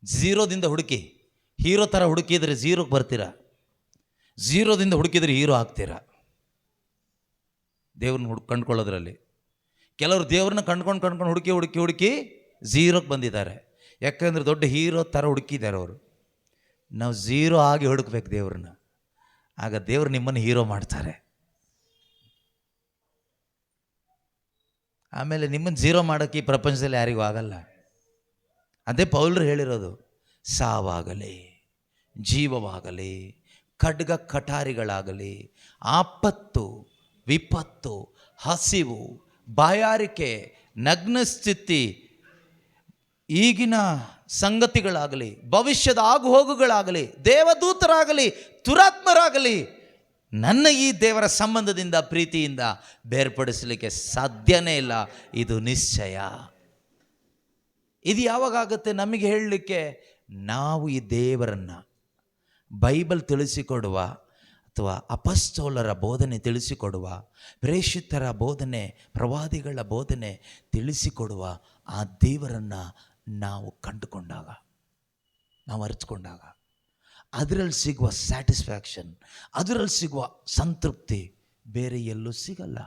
ಝೀರೋದಿಂದ ಹುಡುಕಿ. ಹೀರೋ ಥರ ಹುಡುಕಿದರೆ ಝೀರೋಗೆ ಬರ್ತೀರಾ, ಝೀರೋದಿಂದ ಹುಡುಕಿದ್ರೆ ಹೀರೋ ಆಗ್ತೀರಾ. ದೇವ್ರನ್ನ ಕಂಡ್ಕೊಳ್ಳೋದ್ರಲ್ಲಿ ಕೆಲವರು ದೇವ್ರನ್ನ ಕಂಡ್ಕೊಂಡು ಹುಡುಕಿ ಝೀರೋಕ್ಕೆ ಬಂದಿದ್ದಾರೆ. ಯಾಕಂದರೆ ದೊಡ್ಡ ಹೀರೋ ಥರ ಹುಡುಕಿದ್ದಾರೆ ಅವರು. ನಾವು ಝೀರೋ ಆಗಿ ಹುಡುಕ್ಬೇಕು ದೇವ್ರನ್ನ, ಆಗ ದೇವ್ರು ನಿಮ್ಮನ್ನು ಹೀರೋ ಮಾಡ್ತಾರೆ. ಆಮೇಲೆ ನಿಮ್ಮನ್ನು ಝೀರೋ ಮಾಡೋಕ್ಕೆ ಈ ಪ್ರಪಂಚದಲ್ಲಿ ಯಾರಿಗೂ ಆಗಲ್ಲ. ಅದೇ ಪೌಲರು ಹೇಳಿರೋದು, ಸಾವಾಗಲಿ ಜೀವವಾಗಲಿ ಖಡ್ಗ ಕಟಾರಿಗಳಾಗಲಿ, ಆಪತ್ತು ವಿಪತ್ತು, ಹಸಿವು, ಬಾಯಾರಿಕೆ, ನಗ್ನ ಸ್ಥಿತಿ, ಈಗಿನ ಸಂಗತಿಗಳಾಗಲಿ, ಭವಿಷ್ಯದ ಆಗುಹೋಗುಗಳಾಗಲಿ, ದೇವದೂತರಾಗಲಿ, ದುರಾತ್ಮರಾಗಲಿ ನನ್ನ ಈ ದೇವರ ಸಂಬಂಧದಿಂದ ಪ್ರೀತಿಯಿಂದ ಬೇರ್ಪಡಿಸಲಿಕ್ಕೆ ಸಾಧ್ಯನೇ ಇಲ್ಲ. ಇದು ನಿಶ್ಚಯ. ಇದು ಯಾವಾಗುತ್ತೆ ನಮಗೆ ಹೇಳಲಿಕ್ಕೆ? ನಾವು ಈ ದೇವರನ್ನು ಬೈಬಲ್ ತಿಳಿಸಿಕೊಡುವ ಅಥವಾ ಅಪಸ್ತೋಲರ ಬೋಧನೆ ತಿಳಿಸಿಕೊಡುವ, ಪ್ರೇಷಿತರ ಬೋಧನೆ, ಪ್ರವಾದಿಗಳ ಬೋಧನೆ ತಿಳಿಸಿಕೊಡುವ ಆ ದೇವರನ್ನು ನಾವು ಕಂಡುಕೊಂಡಾಗ, ನಾವು ಅರಿತುಕೊಂಡಾಗ ಅದರಲ್ಲಿ ಸಿಗುವ ಸ್ಯಾಟಿಸ್ಫ್ಯಾಕ್ಷನ್, ಅದರಲ್ಲಿ ಸಿಗುವ ಸಂತೃಪ್ತಿ ಬೇರೆ ಎಲ್ಲೂ ಸಿಗಲ್ಲ,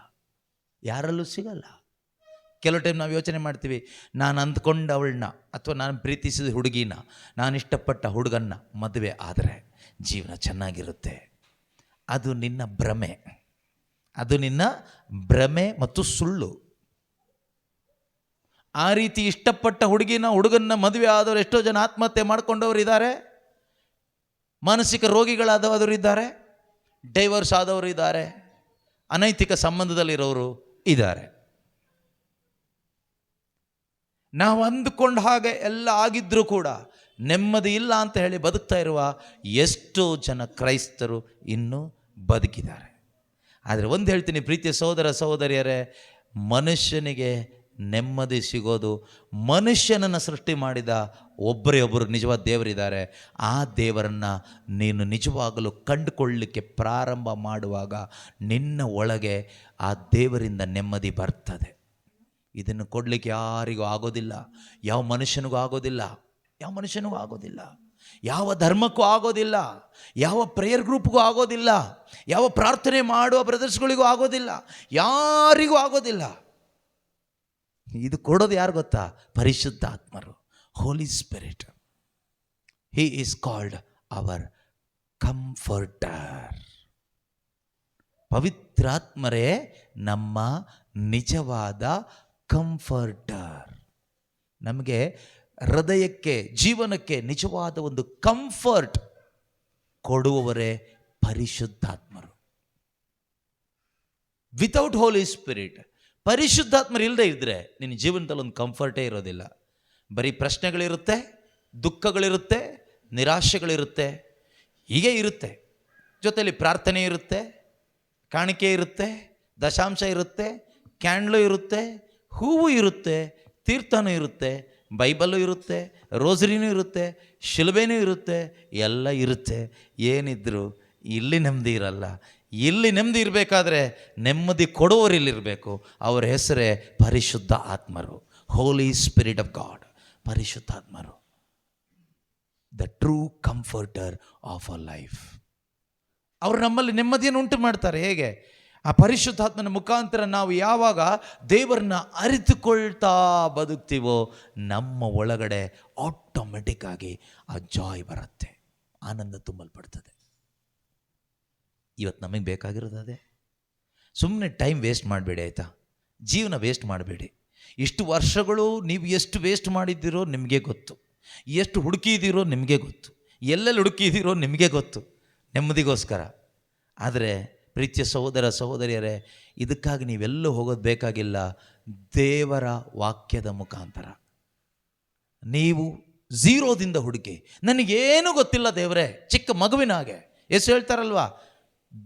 ಯಾರಲ್ಲೂ ಸಿಗಲ್ಲ. ಕೆಲವು ಟೈಮ್ ನಾವು ಯೋಚನೆ ಮಾಡ್ತೀವಿ, ನಾನು ಅಂದ್ಕೊಂಡವಳನ್ನ ಅಥವಾ ನಾನು ಪ್ರೀತಿಸಿದ ಹುಡುಗಿನ, ನಾನು ಇಷ್ಟಪಟ್ಟ ಹುಡುಗನ್ನ ಮದುವೆ ಆದರೆ ಜೀವನ ಚೆನ್ನಾಗಿರುತ್ತೆ. ಅದು ನಿನ್ನ ಭ್ರಮೆ, ಅದು ನಿನ್ನ ಭ್ರಮೆ ಮತ್ತು ಸುಳ್ಳು. ಆ ರೀತಿ ಇಷ್ಟಪಟ್ಟ ಹುಡುಗನ್ನ ಮದುವೆ ಆದವರು ಎಷ್ಟೋ ಜನ ಆತ್ಮಹತ್ಯೆ ಮಾಡ್ಕೊಂಡವರು ಇದ್ದಾರೆ, ಮಾನಸಿಕ ರೋಗಿಗಳಾದವರು ಇದ್ದಾರೆ, ಡೈವರ್ಸ್ ಆದವರು ಇದ್ದಾರೆ, ಅನೈತಿಕ ಸಂಬಂಧದಲ್ಲಿರೋರು ಇದ್ದಾರೆ. ನಾವು ಅಂದುಕೊಂಡ ಹಾಗೆ ಎಲ್ಲ ಆಗಿದ್ರೂ ಕೂಡ ನೆಮ್ಮದಿ ಇಲ್ಲ ಅಂತ ಹೇಳಿ ಬದುಕ್ತಾ ಇರುವ ಎಷ್ಟೋ ಜನ ಕ್ರೈಸ್ತರು ಇನ್ನೂ ಬದುಕಿದ್ದಾರೆ. ಆದರೆ ಒಂದು ಹೇಳ್ತೀನಿ ಪ್ರೀತಿಯ ಸಹೋದರ ಸಹೋದರಿಯರೇ, ಮನುಷ್ಯನಿಗೆ ನೆಮ್ಮದಿ ಸಿಗೋದು ಮನುಷ್ಯನನ್ನು ಸೃಷ್ಟಿ ಮಾಡಿದ ಒಬ್ಬರೇ ಒಬ್ಬರು ನಿಜವಾದ ದೇವರಿದ್ದಾರೆ. ಆ ದೇವರನ್ನು ನೀನು ನಿಜವಾಗಲೂ ಕಂಡುಕೊಳ್ಳಲಿಕ್ಕೆ ಪ್ರಾರಂಭ ಮಾಡುವಾಗ ನಿನ್ನ ಒಳಗೆ ಆ ದೇವರಿಂದ ನೆಮ್ಮದಿ ಬರ್ತದೆ. ಇದನ್ನು ಕೊಡಲಿಕ್ಕೆ ಯಾರಿಗೂ ಆಗೋದಿಲ್ಲ, ಯಾವ ಮನುಷ್ಯನಿಗೂ ಆಗೋದಿಲ್ಲ, ಯಾವ ಮನುಷ್ಯನಿಗೂ ಆಗೋದಿಲ್ಲ, ಯಾವ ಧರ್ಮಕ್ಕೂ ಆಗೋದಿಲ್ಲ, ಯಾವ ಪ್ರೇಯರ್ ಗ್ರೂಪ್ಗೂ ಆಗೋದಿಲ್ಲ, ಯಾವ ಪ್ರಾರ್ಥನೆ ಮಾಡುವ ಬ್ರದರ್ಸ್ಗಳಿಗೂ ಆಗೋದಿಲ್ಲ, ಯಾರಿಗೂ ಆಗೋದಿಲ್ಲ. ಇದು ಕೊಡೋದು ಯಾರು ಗೊತ್ತಾ? ಪರಿಶುದ್ಧ ಆತ್ಮರು, Holy Spirit. He is called our comforter. ಪವಿತ್ರಾತ್ಮರೇ ನಮ್ಮ ನಿಜವಾದ ಕಂಫರ್ಟರ್. ನಮಗೆ ಹೃದಯಕ್ಕೆ, ಜೀವನಕ್ಕೆ ನಿಜವಾದ ಒಂದು ಕಂಫರ್ಟ್ ಕೊಡುವವರೇ ಪರಿಶುದ್ಧಾತ್ಮರು. ವಿತೌಟ್ ಹೋಲಿ ಸ್ಪಿರಿಟ್, ಪರಿಶುದ್ಧಾತ್ಮರು ಇಲ್ಲದೆ ಇದ್ದರೆ ನಿನ್ನ ಜೀವನದಲ್ಲಿ ಒಂದು ಕಂಫರ್ಟೇ ಇರೋದಿಲ್ಲ. ಬರೀ ಪ್ರಶ್ನೆಗಳಿರುತ್ತೆ, ದುಃಖಗಳಿರುತ್ತೆ, ನಿರಾಶೆಗಳಿರುತ್ತೆ, ಹೀಗೆ ಇರುತ್ತೆ. ಜೊತೆಯಲ್ಲಿ ಪ್ರಾರ್ಥನೆ ಇರುತ್ತೆ, ಕಾಣಿಕೆ ಇರುತ್ತೆ, ದಶಾಂಶ ಇರುತ್ತೆ, ಕ್ಯಾಂಡ್ಲು ಇರುತ್ತೆ, ಹೂವು ಇರುತ್ತೆ, ತೀರ್ಥನೂ ಇರುತ್ತೆ, ಬೈಬಲ್ಲು ಇರುತ್ತೆ, ರೋಸರಿನೂ ಇರುತ್ತೆ, ಶಿಲುಬೆನೂ ಇರುತ್ತೆ, ಎಲ್ಲ ಇರುತ್ತೆ. ಏನಿದ್ರು ಇಲ್ಲಿ ನೆಮ್ಮದಿ ಇರಲ್ಲ. ಇಲ್ಲಿ ನೆಮ್ಮದಿ ಇರಬೇಕಾದ್ರೆ ನೆಮ್ಮದಿ ಕೊಡುವವರು ಇಲ್ಲಿರಬೇಕು. ಅವರ ಹೆಸರೇ ಪರಿಶುದ್ಧ ಆತ್ಮರು, ಹೋಲಿ ಸ್ಪಿರಿಟ್ ಆಫ್ ಗಾಡ್. ಪರಿಶುದ್ಧಾತ್ಮರು, the true comforter of a life. ಅವರು ನಮ್ಮಲ್ಲಿ ನೆಮ್ಮದಿಯನ್ನು ಉಂಟು ಮಾಡ್ತಾರೆ. ಹೇಗೆ? ಆ ಪರಿಶುದ್ಧಾತ್ಮನ ಮುಖಾಂತರ ನಾವು ಯಾವಾಗ ದೇವರನ್ನ ಅರಿತುಕೊಳ್ತಾ ಬದುಕ್ತೀವೋ ನಮ್ಮ ಒಳಗಡೆ ಆಟೋಮೆಟಿಕ್ ಆಗಿ ಆ ಜಾಯ್ ಬರುತ್ತೆ, ಆನಂದ ತುಂಬಲ್ಪಡ್ತದೆ. ಇವತ್ತು ನಮಗೆ ಬೇಕಾಗಿರೋದು ಅದೇ. ಸುಮ್ಮನೆ ಟೈಮ್ ವೇಸ್ಟ್ ಮಾಡಬೇಡಿ, ಆಯಿತಾ? ಜೀವನ ವೇಸ್ಟ್ ಮಾಡಬೇಡಿ. ಇಷ್ಟು ವರ್ಷಗಳು ನೀವು ಎಷ್ಟು ವೇಸ್ಟ್ ಮಾಡಿದ್ದೀರೋ ನಿಮಗೆ ಗೊತ್ತು, ಎಷ್ಟು ಹುಡುಕಿದ್ದೀರೋ ನಿಮಗೆ ಗೊತ್ತು, ಎಲ್ಲೆಲ್ಲಿ ಹುಡುಕಿದ್ದೀರೋ ನಿಮಗೆ ಗೊತ್ತು ನೆಮ್ಮದಿಗೋಸ್ಕರ. ಆದರೆ ಪ್ರೀತಿಯ ಸಹೋದರ ಸಹೋದರಿಯರೇ, ಇದಕ್ಕಾಗಿ ನೀವೆಲ್ಲೂ ಹೋಗೋದು ಬೇಕಾಗಿಲ್ಲ. ದೇವರ ವಾಕ್ಯದ ಮುಖಾಂತರ ನೀವು ಝೀರೋದಿಂದ ಹುಡುಕಿ, ನನಗೇನು ಗೊತ್ತಿಲ್ಲ ದೇವರೇ, ಚಿಕ್ಕ ಮಗುವಿನ ಹಾಗೆ. ಎಷ್ಟು ಹೇಳ್ತಾರಲ್ವಾ,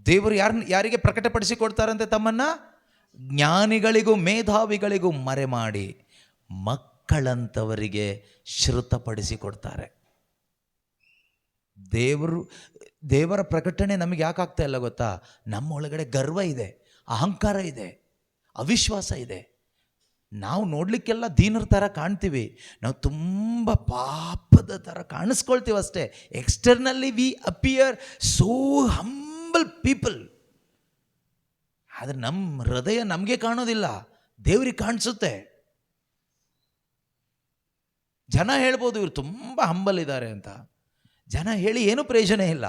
ದೇವರು ಯಾರಿಗೆ ಪ್ರಕಟಪಡಿಸಿಕೊಡ್ತಾರಂತೆ ತಮ್ಮನ್ನು? ಜ್ಞಾನಿಗಳಿಗೂ ಮೇಧಾವಿಗಳಿಗೂ ಮರೆ ಮಾಡಿ ಮಕ್ಕಳಂಥವರಿಗೆ ಶ್ರುತಪಡಿಸಿಕೊಡ್ತಾರೆ. ದೇವರ ಪ್ರಕಟಣೆ ನಮಗೆ ಯಾಕೆ ಆಗ್ತಾ ಇಲ್ಲ ಗೊತ್ತಾ? ನಮ್ಮ ಒಳಗಡೆ ಗರ್ವ ಇದೆ, ಅಹಂಕಾರ ಇದೆ, ಅವಿಶ್ವಾಸ ಇದೆ. ನಾವು ನೋಡಲಿಕ್ಕೆಲ್ಲ ದೀನರ ಥರ ಕಾಣ್ತೀವಿ, ನಾವು ತುಂಬ ಪಾಪದ ಥರ ಕಾಣಿಸ್ಕೊಳ್ತೀವಿ ಅಷ್ಟೇ. Externally we appear so humble people. ಆದರೆ ನಮ್ಮ ಹೃದಯ ನಮಗೆ ಕಾಣೋದಿಲ್ಲ, ದೇವ್ರಿಗೆ ಕಾಣಿಸುತ್ತೆ. ಜನ ಹೇಳ್ಬೋದು ಇವರು ತುಂಬ ಹಂಬಲ್ ಇದ್ದಾರೆ ಅಂತ. ಜನ ಹೇಳಿ ಏನೂ ಪ್ರಯೋಜನ ಇಲ್ಲ.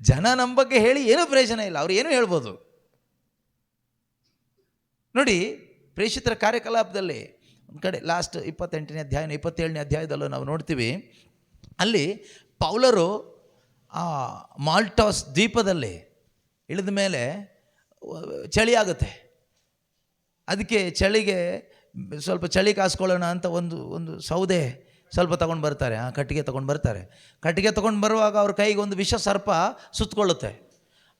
ಜನ ನಮ್ಮ ಬಗ್ಗೆ ಹೇಳಿ ಏನೂ ಪ್ರಯೋಜನ ಇಲ್ಲ. ಅವ್ರು ಏನೂ ಹೇಳ್ಬೋದು. ನೋಡಿ, ಪ್ರೇಷಿತರ ಕಾರ್ಯಕಲಾಪದಲ್ಲಿ ಒಂದು ಕಡೆ ಲಾಸ್ಟ್ 28ನೇ ಅಧ್ಯಾಯ 27ನೇ ಅಧ್ಯಾಯದಲ್ಲೂ ನಾವು ನೋಡ್ತೀವಿ. ಅಲ್ಲಿ ಪೌಲರು ಆ ಮಾಲ್ಟಾಸ್ ದ್ವೀಪದಲ್ಲಿ ಇಳಿದ ಮೇಲೆ ಚಳಿ ಆಗುತ್ತೆ. ಅದಕ್ಕೆ ಚಳಿಗೆ ಸ್ವಲ್ಪ ಚಳಿ ಕಾಸ್ಕೊಳ್ಳೋಣ ಅಂತ ಒಂದು ಸೌದೆ ಸ್ವಲ್ಪ ತೊಗೊಂಡು ಬರ್ತಾರೆ, ಕಟ್ಟಿಗೆ ತೊಗೊಂಡು ಬರ್ತಾರೆ. ಕಟ್ಟಿಗೆ ತೊಗೊಂಡು ಬರುವಾಗ ಅವ್ರ ಕೈಗೆ ಒಂದು ವಿಷ ಸರ್ಪ ಸುತ್ತಕೊಳ್ಳುತ್ತೆ.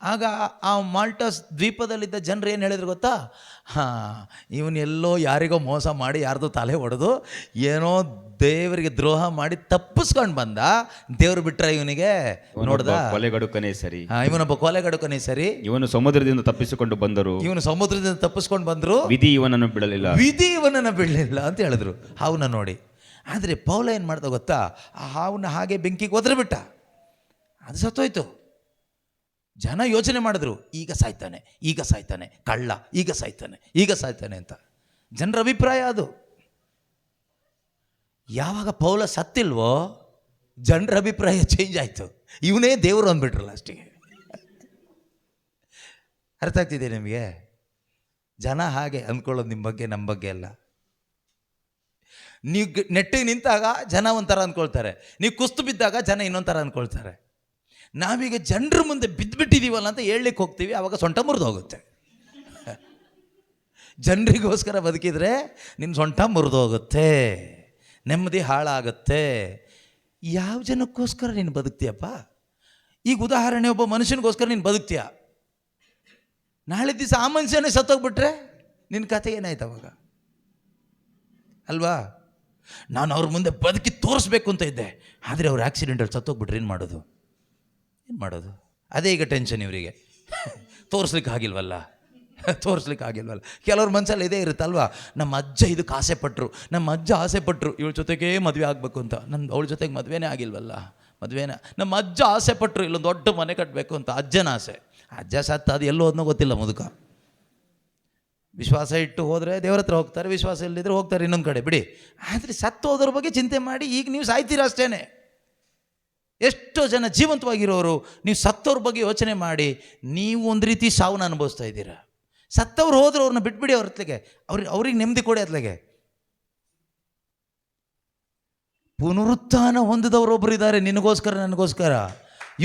ಆಗ ಆ ಮಾಲ್ಟಾಸ್ ದ್ವೀಪದಲ್ಲಿದ್ದ ಜನರು ಏನು ಹೇಳಿದ್ರು ಗೊತ್ತಾ? ಇವನೆಲ್ಲೋ ಯಾರಿಗೋ ಮೋಸ ಮಾಡಿ ಯಾರ್ದೋ ತಲೆ ಹೊಡೆದು ಏನೋ ದೇವರಿಗೆ ದ್ರೋಹ ಮಾಡಿ ತಪ್ಪಿಸ್ಕೊಂಡು ಬಂದ. ದೇವ್ರು ಬಿಟ್ರೆ ಇವನಿಗೆ ನೋಡ್ದ ಕೊಲೆಗಡುಕನೇ ಸರಿ, ಇವನೊಬ್ಬ ಕೊಲೆಗಡುಕನೇ ಸರಿ. ಇವನು ಸಮುದ್ರದಿಂದ ತಪ್ಪಿಸಿಕೊಂಡು ಬಂದರು, ಇವನು ಸಮುದ್ರದಿಂದ ತಪ್ಪಿಸ್ಕೊಂಡು ಬಂದರು, ವಿಧಿ ಇವನನ್ನು ಬಿಡಲಿಲ್ಲ ಅಂತ ಹೇಳಿದ್ರು ಹಾವನ್ನ ನೋಡಿ. ಆದರೆ ಪೌಲ ಏನು ಮಾಡ್ದ ಗೊತ್ತಾ? ಆ ಹಾವನ್ನ ಹಾಗೆ ಬೆಂಕಿಗೆ ಒದರಿಬಿಟ್ಟ, ಅದು ಸತ್ತೋಯ್ತು. ಜನ ಯೋಚನೆ ಮಾಡಿದ್ರು, ಈಗ ಸಾಯ್ತಾನೆ ಕಳ್ಳ, ಈಗ ಸಾಯ್ತಾನೆ ಅಂತ ಜನರ ಅಭಿಪ್ರಾಯ ಅದು. ಯಾವಾಗ ಪೌಲ ಸತ್ತಿಲ್ವೋ ಜನರ ಅಭಿಪ್ರಾಯ ಚೇಂಜ್ ಆಯಿತು. ಇವನೇ ದೇವರು ಅಂದ್ಬಿಟ್ರಲ್ಲ ಅಷ್ಟಿಗೆ. ಅರ್ಥ ಆಗ್ತಿದೆ ನಿಮಗೆ? ಜನ ಹಾಗೆ ಅಂದ್ಕೊಳ್ಳೋದು ನಿಮ್ಮ ಬಗ್ಗೆ, ನಮ್ಮ ಬಗ್ಗೆ ಎಲ್ಲ. ನೀವು ನೆಟ್ಟಿಗೆ ನಿಂತಾಗ ಜನ ಒಂಥರ ಅಂದ್ಕೊಳ್ತಾರೆ, ನೀವು ಕುಸ್ತು ಬಿದ್ದಾಗ ಜನ ಇನ್ನೊಂಥರ ಅಂದ್ಕೊಳ್ತಾರೆ. ನಾವೀಗ ಜನರ ಮುಂದೆ ಬಿದ್ದುಬಿಟ್ಟಿದ್ದೀವಲ್ಲ ಅಂತ ಹೇಳಲಿಕ್ಕೆ ಹೋಗ್ತೀವಿ, ಆವಾಗ ಸೊಂಟ ಮುರಿದು ಹೋಗುತ್ತೆ. ಜನರಿಗೋಸ್ಕರ ಬದುಕಿದ್ರೆ ನಿನ್ನ ಸೊಂಟ ಮುರಿದು ಹೋಗುತ್ತೆ, ನೆಮ್ಮದಿ ಹಾಳಾಗುತ್ತೆ. ಯಾವ ಜನಕ್ಕೋಸ್ಕರ ನೀನು ಬದುಕ್ತೀಯಪ್ಪ? ಈಗ ಉದಾಹರಣೆ, ಒಬ್ಬ ಮನುಷ್ಯನಿಗೋಸ್ಕರ ನೀನು ಬದುಕ್ತೀಯ, ನಾಳೆ ದಿವಸ ಆ ಮನುಷ್ಯನೇ ಸತ್ತೋಗ್ಬಿಟ್ರೆ ನಿನ್ನ ಕತೆ ಏನಾಯ್ತು ಅವಾಗ? ಅಲ್ವಾ? ನಾನು ಅವ್ರ ಮುಂದೆ ಬದುಕಿ ತೋರಿಸ್ಬೇಕು ಅಂತ ಇದ್ದೆ, ಆದರೆ ಅವ್ರು ಆಕ್ಸಿಡೆಂಟಲ್ಲಿ ಸತ್ತೋಗ್ಬಿಟ್ರೆ ಏನು ಮಾಡೋದು? ಅದೇ ಈಗ ಟೆನ್ಷನ್ ಇವರಿಗೆ. ತೋರಿಸ್ಲಿಕ್ಕೆ ಆಗಿಲ್ವಲ್ಲ. ಕೆಲವ್ರ ಮನಸ್ಸಲ್ಲಿ ಇದೇ ಇರುತ್ತಲ್ವಾ, ನಮ್ಮ ಅಜ್ಜ ಇದಕ್ಕೆ ಆಸೆ ಪಟ್ಟರು, ಇವಳ ಜೊತೆಗೇ ಮದುವೆ ಆಗಬೇಕು ಅಂತ. ಅವಳ ಜೊತೆಗೆ ಮದುವೆನೇ ಆಗಿಲ್ವಲ್ಲ. ನಮ್ಮ ಅಜ್ಜ ಆಸೆ ಪಟ್ಟರು ಇಲ್ಲೊಂದು ದೊಡ್ಡ ಮನೆ ಕಟ್ಟಬೇಕು ಅಂತ, ಅಜ್ಜನ ಆಸೆ. ಅಜ್ಜ ಸತ್ತ ಅದು ಎಲ್ಲೋ ಹೋದ್ನೋ ಗೊತ್ತಿಲ್ಲ ಮುದುಕ. ವಿಶ್ವಾಸ ಇಟ್ಟು ಹೋದರೆ ದೇವ್ರ ಹತ್ರ ಹೋಗ್ತಾರೆ, ವಿಶ್ವಾಸ ಇಲ್ಲದಿದ್ರೆ ಹೋಗ್ತಾರೆ ಇನ್ನೊಂದು ಕಡೆ, ಬಿಡಿ. ಆದರೆ ಸತ್ತು ಹೋದ್ರ ಬಗ್ಗೆ ಚಿಂತೆ ಮಾಡಿ ಈಗ ನೀವು ಸಾಯ್ತೀರಾ ಅಷ್ಟೇ. ಎಷ್ಟೋ ಜನ ಜೀವಂತವಾಗಿರೋರು, ನೀವು ಸತ್ತವ್ರ ಬಗ್ಗೆ ಯೋಚನೆ ಮಾಡಿ ನೀವು ಒಂದು ರೀತಿ ಸಾವನ್ನ ಅನುಭವಿಸ್ತಾ ಇದ್ದೀರಾ. ಸತ್ತವ್ರು ಹೋದ್ರೆ ಅವ್ರನ್ನ ಬಿಟ್ಬಿಡಿ, ಅವ್ರ ಹತ್ಲೆಗೆ ಅವ್ರಿಗೆ ನೆಮ್ಮದಿ ಕೊಡಿ. ಅತ್ಲೆಗೆ ಪುನರುತ್ಥಾನ ಹೊಂದಿದವರೊಬ್ಬರು ಇದ್ದಾರೆ ನಿನಗೋಸ್ಕರ, ನನಗೋಸ್ಕರ.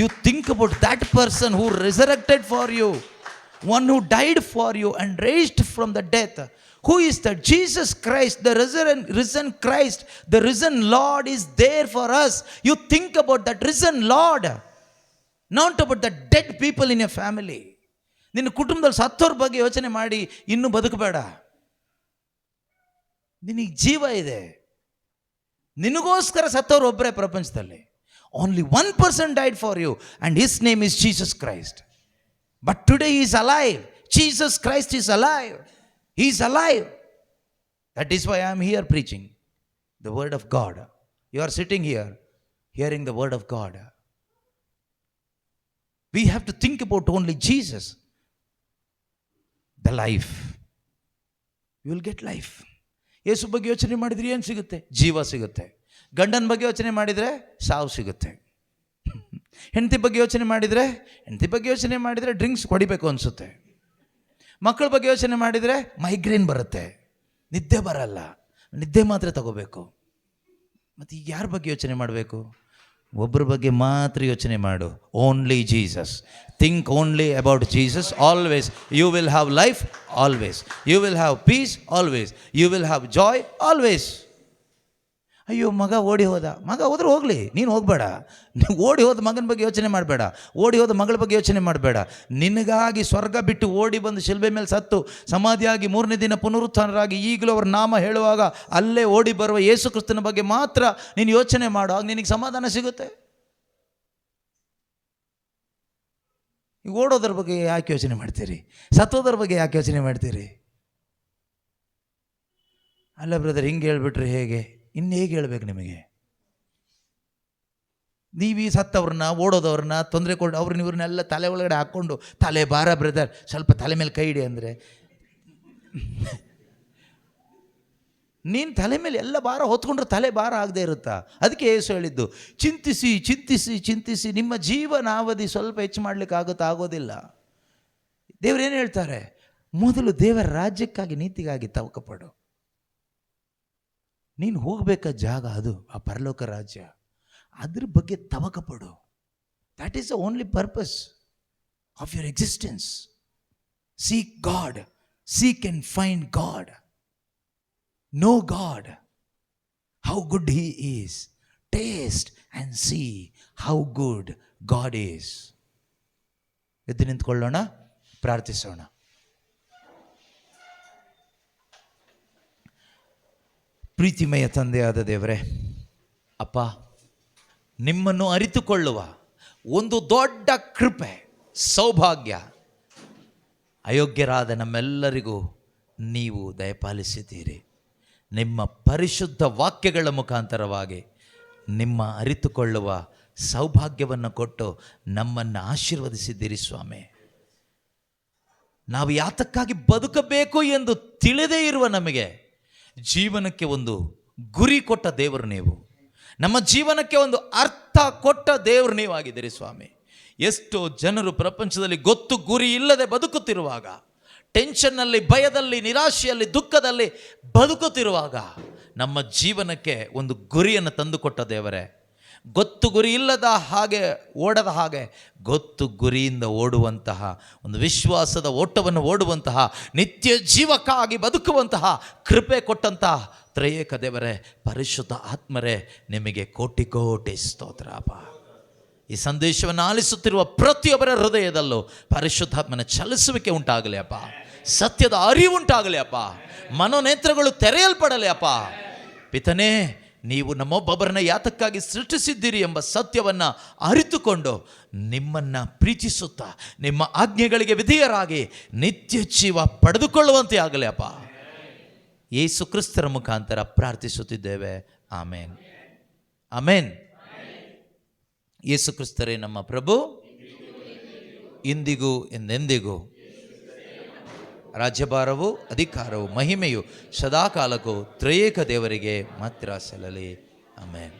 You think about that person who resurrected for you, one who died for you and raised from the death. Who is that? Jesus Christ, the risen Christ, the risen Lord is there for us. You think about that risen Lord, not about the dead people in your family. ನಿನ್ನ ಕುಟುಂಬದಲ್ಲಿ ಸತ್ತೋರ ಬಗ್ಗೆ ಯೋಚನೆ ಮಾಡಿ ಇನ್ನೂ ಬದುಕಬೇಡ. ನಿನಗೆ ಜೀವ ಇದೆ, ನಿನಗೋಸ್ಕರ ಸತ್ತೋರು ಒಬ್ಬರೇ ಪ್ರಪಂಚದಲ್ಲಿ. Only one person died for you and his name is Jesus Christ. But today he is alive. Jesus Christ is alive. He is alive. That is why I am here preaching the word of God. You are sitting here hearing the word of God. We have to think about only Jesus. The life. You will get life. ಯೇಸು ಬಗ್ಗೆ ಯೋಚನೆ ಮಾಡಿದ್ರೆ ಏನು ಸಿಗುತ್ತೆ? ಜೀವ ಸಿಗುತ್ತೆ. ಗಂಡನ ಬಗ್ಗೆ ಯೋಚನೆ ಮಾಡಿದರೆ ಸಾವು ಸಿಗುತ್ತೆ. ಹೆಂಡತಿ ಬಗ್ಗೆ ಯೋಚನೆ ಮಾಡಿದರೆ ಡ್ರಿಂಕ್ಸ್ ಹೊಡಿಬೇಕು ಅನಿಸುತ್ತೆ. ಮಕ್ಕಳ ಬಗ್ಗೆ ಯೋಚನೆ ಮಾಡಿದರೆ ಮೈಗ್ರೇನ್ ಬರುತ್ತೆ, ನಿದ್ದೆ ಬರಲ್ಲ, ನಿದ್ದೆ ಮಾತ್ರ ತಗೋಬೇಕು. ಮತ್ತು ಈಗ ಯಾರ ಬಗ್ಗೆ ಯೋಚನೆ ಮಾಡಬೇಕು? ಒಬ್ಬರ ಬಗ್ಗೆ ಮಾತ್ರ ಯೋಚನೆ ಮಾಡು. Only Jesus. Think only about Jesus. Always you will have life, always you will have peace, always you will have joy, always. ಅಯ್ಯೋ ಮಗ ಹೋದ್ರೆ ಹೋಗಲಿ, ನೀನು ಹೋಗಬೇಡ. ನೀವು ಓಡಿ ಹೋದ ಮಗನ ಬಗ್ಗೆ ಯೋಚನೆ ಮಾಡಬೇಡ, ಓಡಿ ಹೋದ ಮಗಳ ಬಗ್ಗೆ ಯೋಚನೆ ಮಾಡಬೇಡ. ನಿನಗಾಗಿ ಸ್ವರ್ಗ ಬಿಟ್ಟು ಓಡಿ ಬಂದು ಶಿಲ್ಬೆ ಮೇಲೆ ಸತ್ತು ಸಮಾಧಿಯಾಗಿ 3ನೇ ದಿನ ಪುನರುತ್ಥಾನರಾಗಿ ಈಗಲೂ ಅವ್ರ ನಾಮ ಹೇಳುವಾಗ ಅಲ್ಲೇ ಓಡಿ ಬರುವ ಯೇಸು ಕ್ರಿಸ್ತನ ಬಗ್ಗೆ ಮಾತ್ರ ನೀನು ಯೋಚನೆ ಮಾಡು. ಆಗ ನಿನಗೆ ಸಮಾಧಾನ ಸಿಗುತ್ತೆ. ಈಗ ಓಡೋದ್ರ ಬಗ್ಗೆ ಯಾಕೆ ಯೋಚನೆ ಮಾಡ್ತೀರಿ? ಸತ್ತೋದ್ರ ಬಗ್ಗೆ ಯಾಕೆ ಯೋಚನೆ ಮಾಡ್ತೀರಿ? ಅಲ್ಲ ಬ್ರದರ್, ಹಿಂಗೆ ಹೇಳ್ಬಿಟ್ರೆ ಹೇಗೆ? ಇನ್ನು ಹೇಗೆ ಹೇಳ್ಬೇಕು ನಿಮಗೆ? ನೀವು ಸತ್ತವ್ರನ್ನ, ಓಡೋದವ್ರನ್ನ, ತೊಂದರೆ ಕೊಡು ಅವ್ರನ್ನ ಇವ್ರನ್ನೆಲ್ಲ ತಲೆ ಒಳಗಡೆ ಹಾಕ್ಕೊಂಡು ತಲೆ ಭಾರ ಬ್ರದರ್, ಸ್ವಲ್ಪ ತಲೆ ಮೇಲೆ ಕೈ ಇಡಿ ಅಂದರೆ ನೀನು ತಲೆ ಮೇಲೆ ಎಲ್ಲ ಭಾರ ಹೊತ್ಕೊಂಡ್ರೆ ತಲೆ ಭಾರ ಆಗದೆ ಇರುತ್ತಾ? ಅದಕ್ಕೆ ಯೇಸು ಹೇಳಿದ್ದು, ಚಿಂತಿಸಿ ಚಿಂತಿಸಿ ಚಿಂತಿಸಿ ನಿಮ್ಮ ಜೀವನಾವಧಿ ಸ್ವಲ್ಪ ಹೆಚ್ಚು ಮಾಡಲಿಕ್ಕೆ ಆಗೋದಿಲ್ಲ. ದೇವರೇನು ಹೇಳ್ತಾರೆ? ಮೊದಲು ದೇವರ ರಾಜ್ಯಕ್ಕಾಗಿ ನೀತಿಗಾಗಿ ತವಕಪಡು. ನೀನು ಹೋಗಬೇಕಾದ ಜಾಗ ಅದು, ಆ ಪರಲೋಕ ರಾಜ್ಯ. ಅದ್ರ ಬಗ್ಗೆ ತವಕಪಡು. That is the only purpose of your existence. Seek God. Seek and find God. Know God. How good He is. Taste and see how good God is. ಎದ್ದು ನಿಂತ್ಕೊಳ್ಳೋಣ, ಪ್ರಾರ್ಥಿಸೋಣ. ಪ್ರೀತಿಮಯ ತಂದೆಯಾದ ದೇವರೇ, ಅಪ್ಪ, ನಿಮ್ಮನ್ನು ಅರಿತುಕೊಳ್ಳುವ ಒಂದು ದೊಡ್ಡ ಕೃಪೆ, ಸೌಭಾಗ್ಯ ಅಯೋಗ್ಯರಾದ ನಮ್ಮೆಲ್ಲರಿಗೂ ನೀವು ದಯಪಾಲಿಸಿದ್ದೀರಿ. ನಿಮ್ಮ ಪರಿಶುದ್ಧ ವಾಕ್ಯಗಳ ಮುಖಾಂತರವಾಗಿ ನಿಮ್ಮ ಅರಿತುಕೊಳ್ಳುವ ಸೌಭಾಗ್ಯವನ್ನು ಕೊಟ್ಟು ನಮ್ಮನ್ನು ಆಶೀರ್ವದಿಸಿದ್ದೀರಿ ಸ್ವಾಮಿ. ನಾವು ಯಾತಕ್ಕಾಗಿ ಬದುಕಬೇಕು ಎಂದು ತಿಳಿದೇ ಇರುವ ನಮಗೆ ಜೀವನಕ್ಕೆ ಒಂದು ಗುರಿ ಕೊಟ್ಟ ದೇವರು ನೀವು. ನಮ್ಮ ಜೀವನಕ್ಕೆ ಒಂದು ಅರ್ಥ ಕೊಟ್ಟ ದೇವರು ನೀವಾಗಿದ್ದೀರಿ ಸ್ವಾಮಿ. ಎಷ್ಟೋ ಜನರು ಪ್ರಪಂಚದಲ್ಲಿ ಗೊತ್ತು ಗುರಿ ಇಲ್ಲದೆ ಬದುಕುತ್ತಿರುವಾಗ, ಟೆನ್ಷನ್ನಲ್ಲಿ, ಭಯದಲ್ಲಿ, ನಿರಾಶೆಯಲ್ಲಿ, ದುಃಖದಲ್ಲಿ ಬದುಕುತ್ತಿರುವಾಗ ನಮ್ಮ ಜೀವನಕ್ಕೆ ಒಂದು ಗುರಿಯನ್ನು ತಂದುಕೊಟ್ಟ ದೇವರೇ, ಗೊತ್ತು ಗುರಿ ಇಲ್ಲದ ಹಾಗೆ ಓಡದ ಹಾಗೆ ಗೊತ್ತು ಗುರಿಯಿಂದ ಓಡುವಂತಹ ಒಂದು ವಿಶ್ವಾಸದ ಓಟವನ್ನು ಓಡುವಂತಹ, ನಿತ್ಯ ಜೀವಕ್ಕಾಗಿ ಬದುಕುವಂತಹ ಕೃಪೆ ಕೊಟ್ಟಂತಹ ತ್ರಯೇಕ ದೇವರೇ, ಪರಿಶುದ್ಧ ಆತ್ಮರೇ, ನಿಮಗೆ ಕೋಟಿ ಕೋಟಿ ಸ್ತೋತ್ರ ಅಪ್ಪ. ಈ ಸಂದೇಶವನ್ನು ಆಲಿಸುತ್ತಿರುವ ಪ್ರತಿಯೊಬ್ಬರ ಹೃದಯದಲ್ಲೂ ಪರಿಶುದ್ಧಾತ್ಮನ ಚಲಿಸುವಿಕೆ ಉಂಟಾಗಲಿ ಅಪ್ಪ. ಸತ್ಯದ ಅರಿವು ಉಂಟಾಗಲಿ ಅಪ್ಪ. ಮನೋನೇತ್ರಗಳು ತೆರೆಯಲ್ಪಡಲಿ ಅಪ್ಪ. ಪಿತನೇ, ನೀವು ನಮ್ಮೊಬ್ಬೊಬ್ಬರನ್ನ ಯಾತಕ್ಕಾಗಿ ಸೃಷ್ಟಿಸಿದ್ದೀರಿ ಎಂಬ ಸತ್ಯವನ್ನು ಅರಿತುಕೊಂಡು ನಿಮ್ಮನ್ನು ಪ್ರೀತಿಸುತ್ತಾ ನಿಮ್ಮ ಆಜ್ಞೆಗಳಿಗೆ ವಿಧೇಯರಾಗಿ ನಿತ್ಯ ಜೀವ ಪಡೆದುಕೊಳ್ಳುವಂತೆ ಆಗಲಿ ಅಪ್ಪ. ಯೇಸು ಕ್ರಿಸ್ತರ ಮುಖಾಂತರ ಪ್ರಾರ್ಥಿಸುತ್ತಿದ್ದೇವೆ. ಆಮೇನ್, ಆಮೇನ್. ಯೇಸು ಕ್ರಿಸ್ತರೇ ನಮ್ಮ ಪ್ರಭು, ಇಂದಿಗೂ ಎಂದೆಂದಿಗೂ ರಾಜ್ಯಭಾರವು, ಅಧಿಕಾರವು, ಮಹಿಮೆಯು ಸದಾಕಾಲಕ್ಕೂ ತ್ರಿಯೇಕ ದೇವರಿಗೆ ಮಾತ್ರ ಸಲ್ಲಲಿ. ಆಮೇನ್.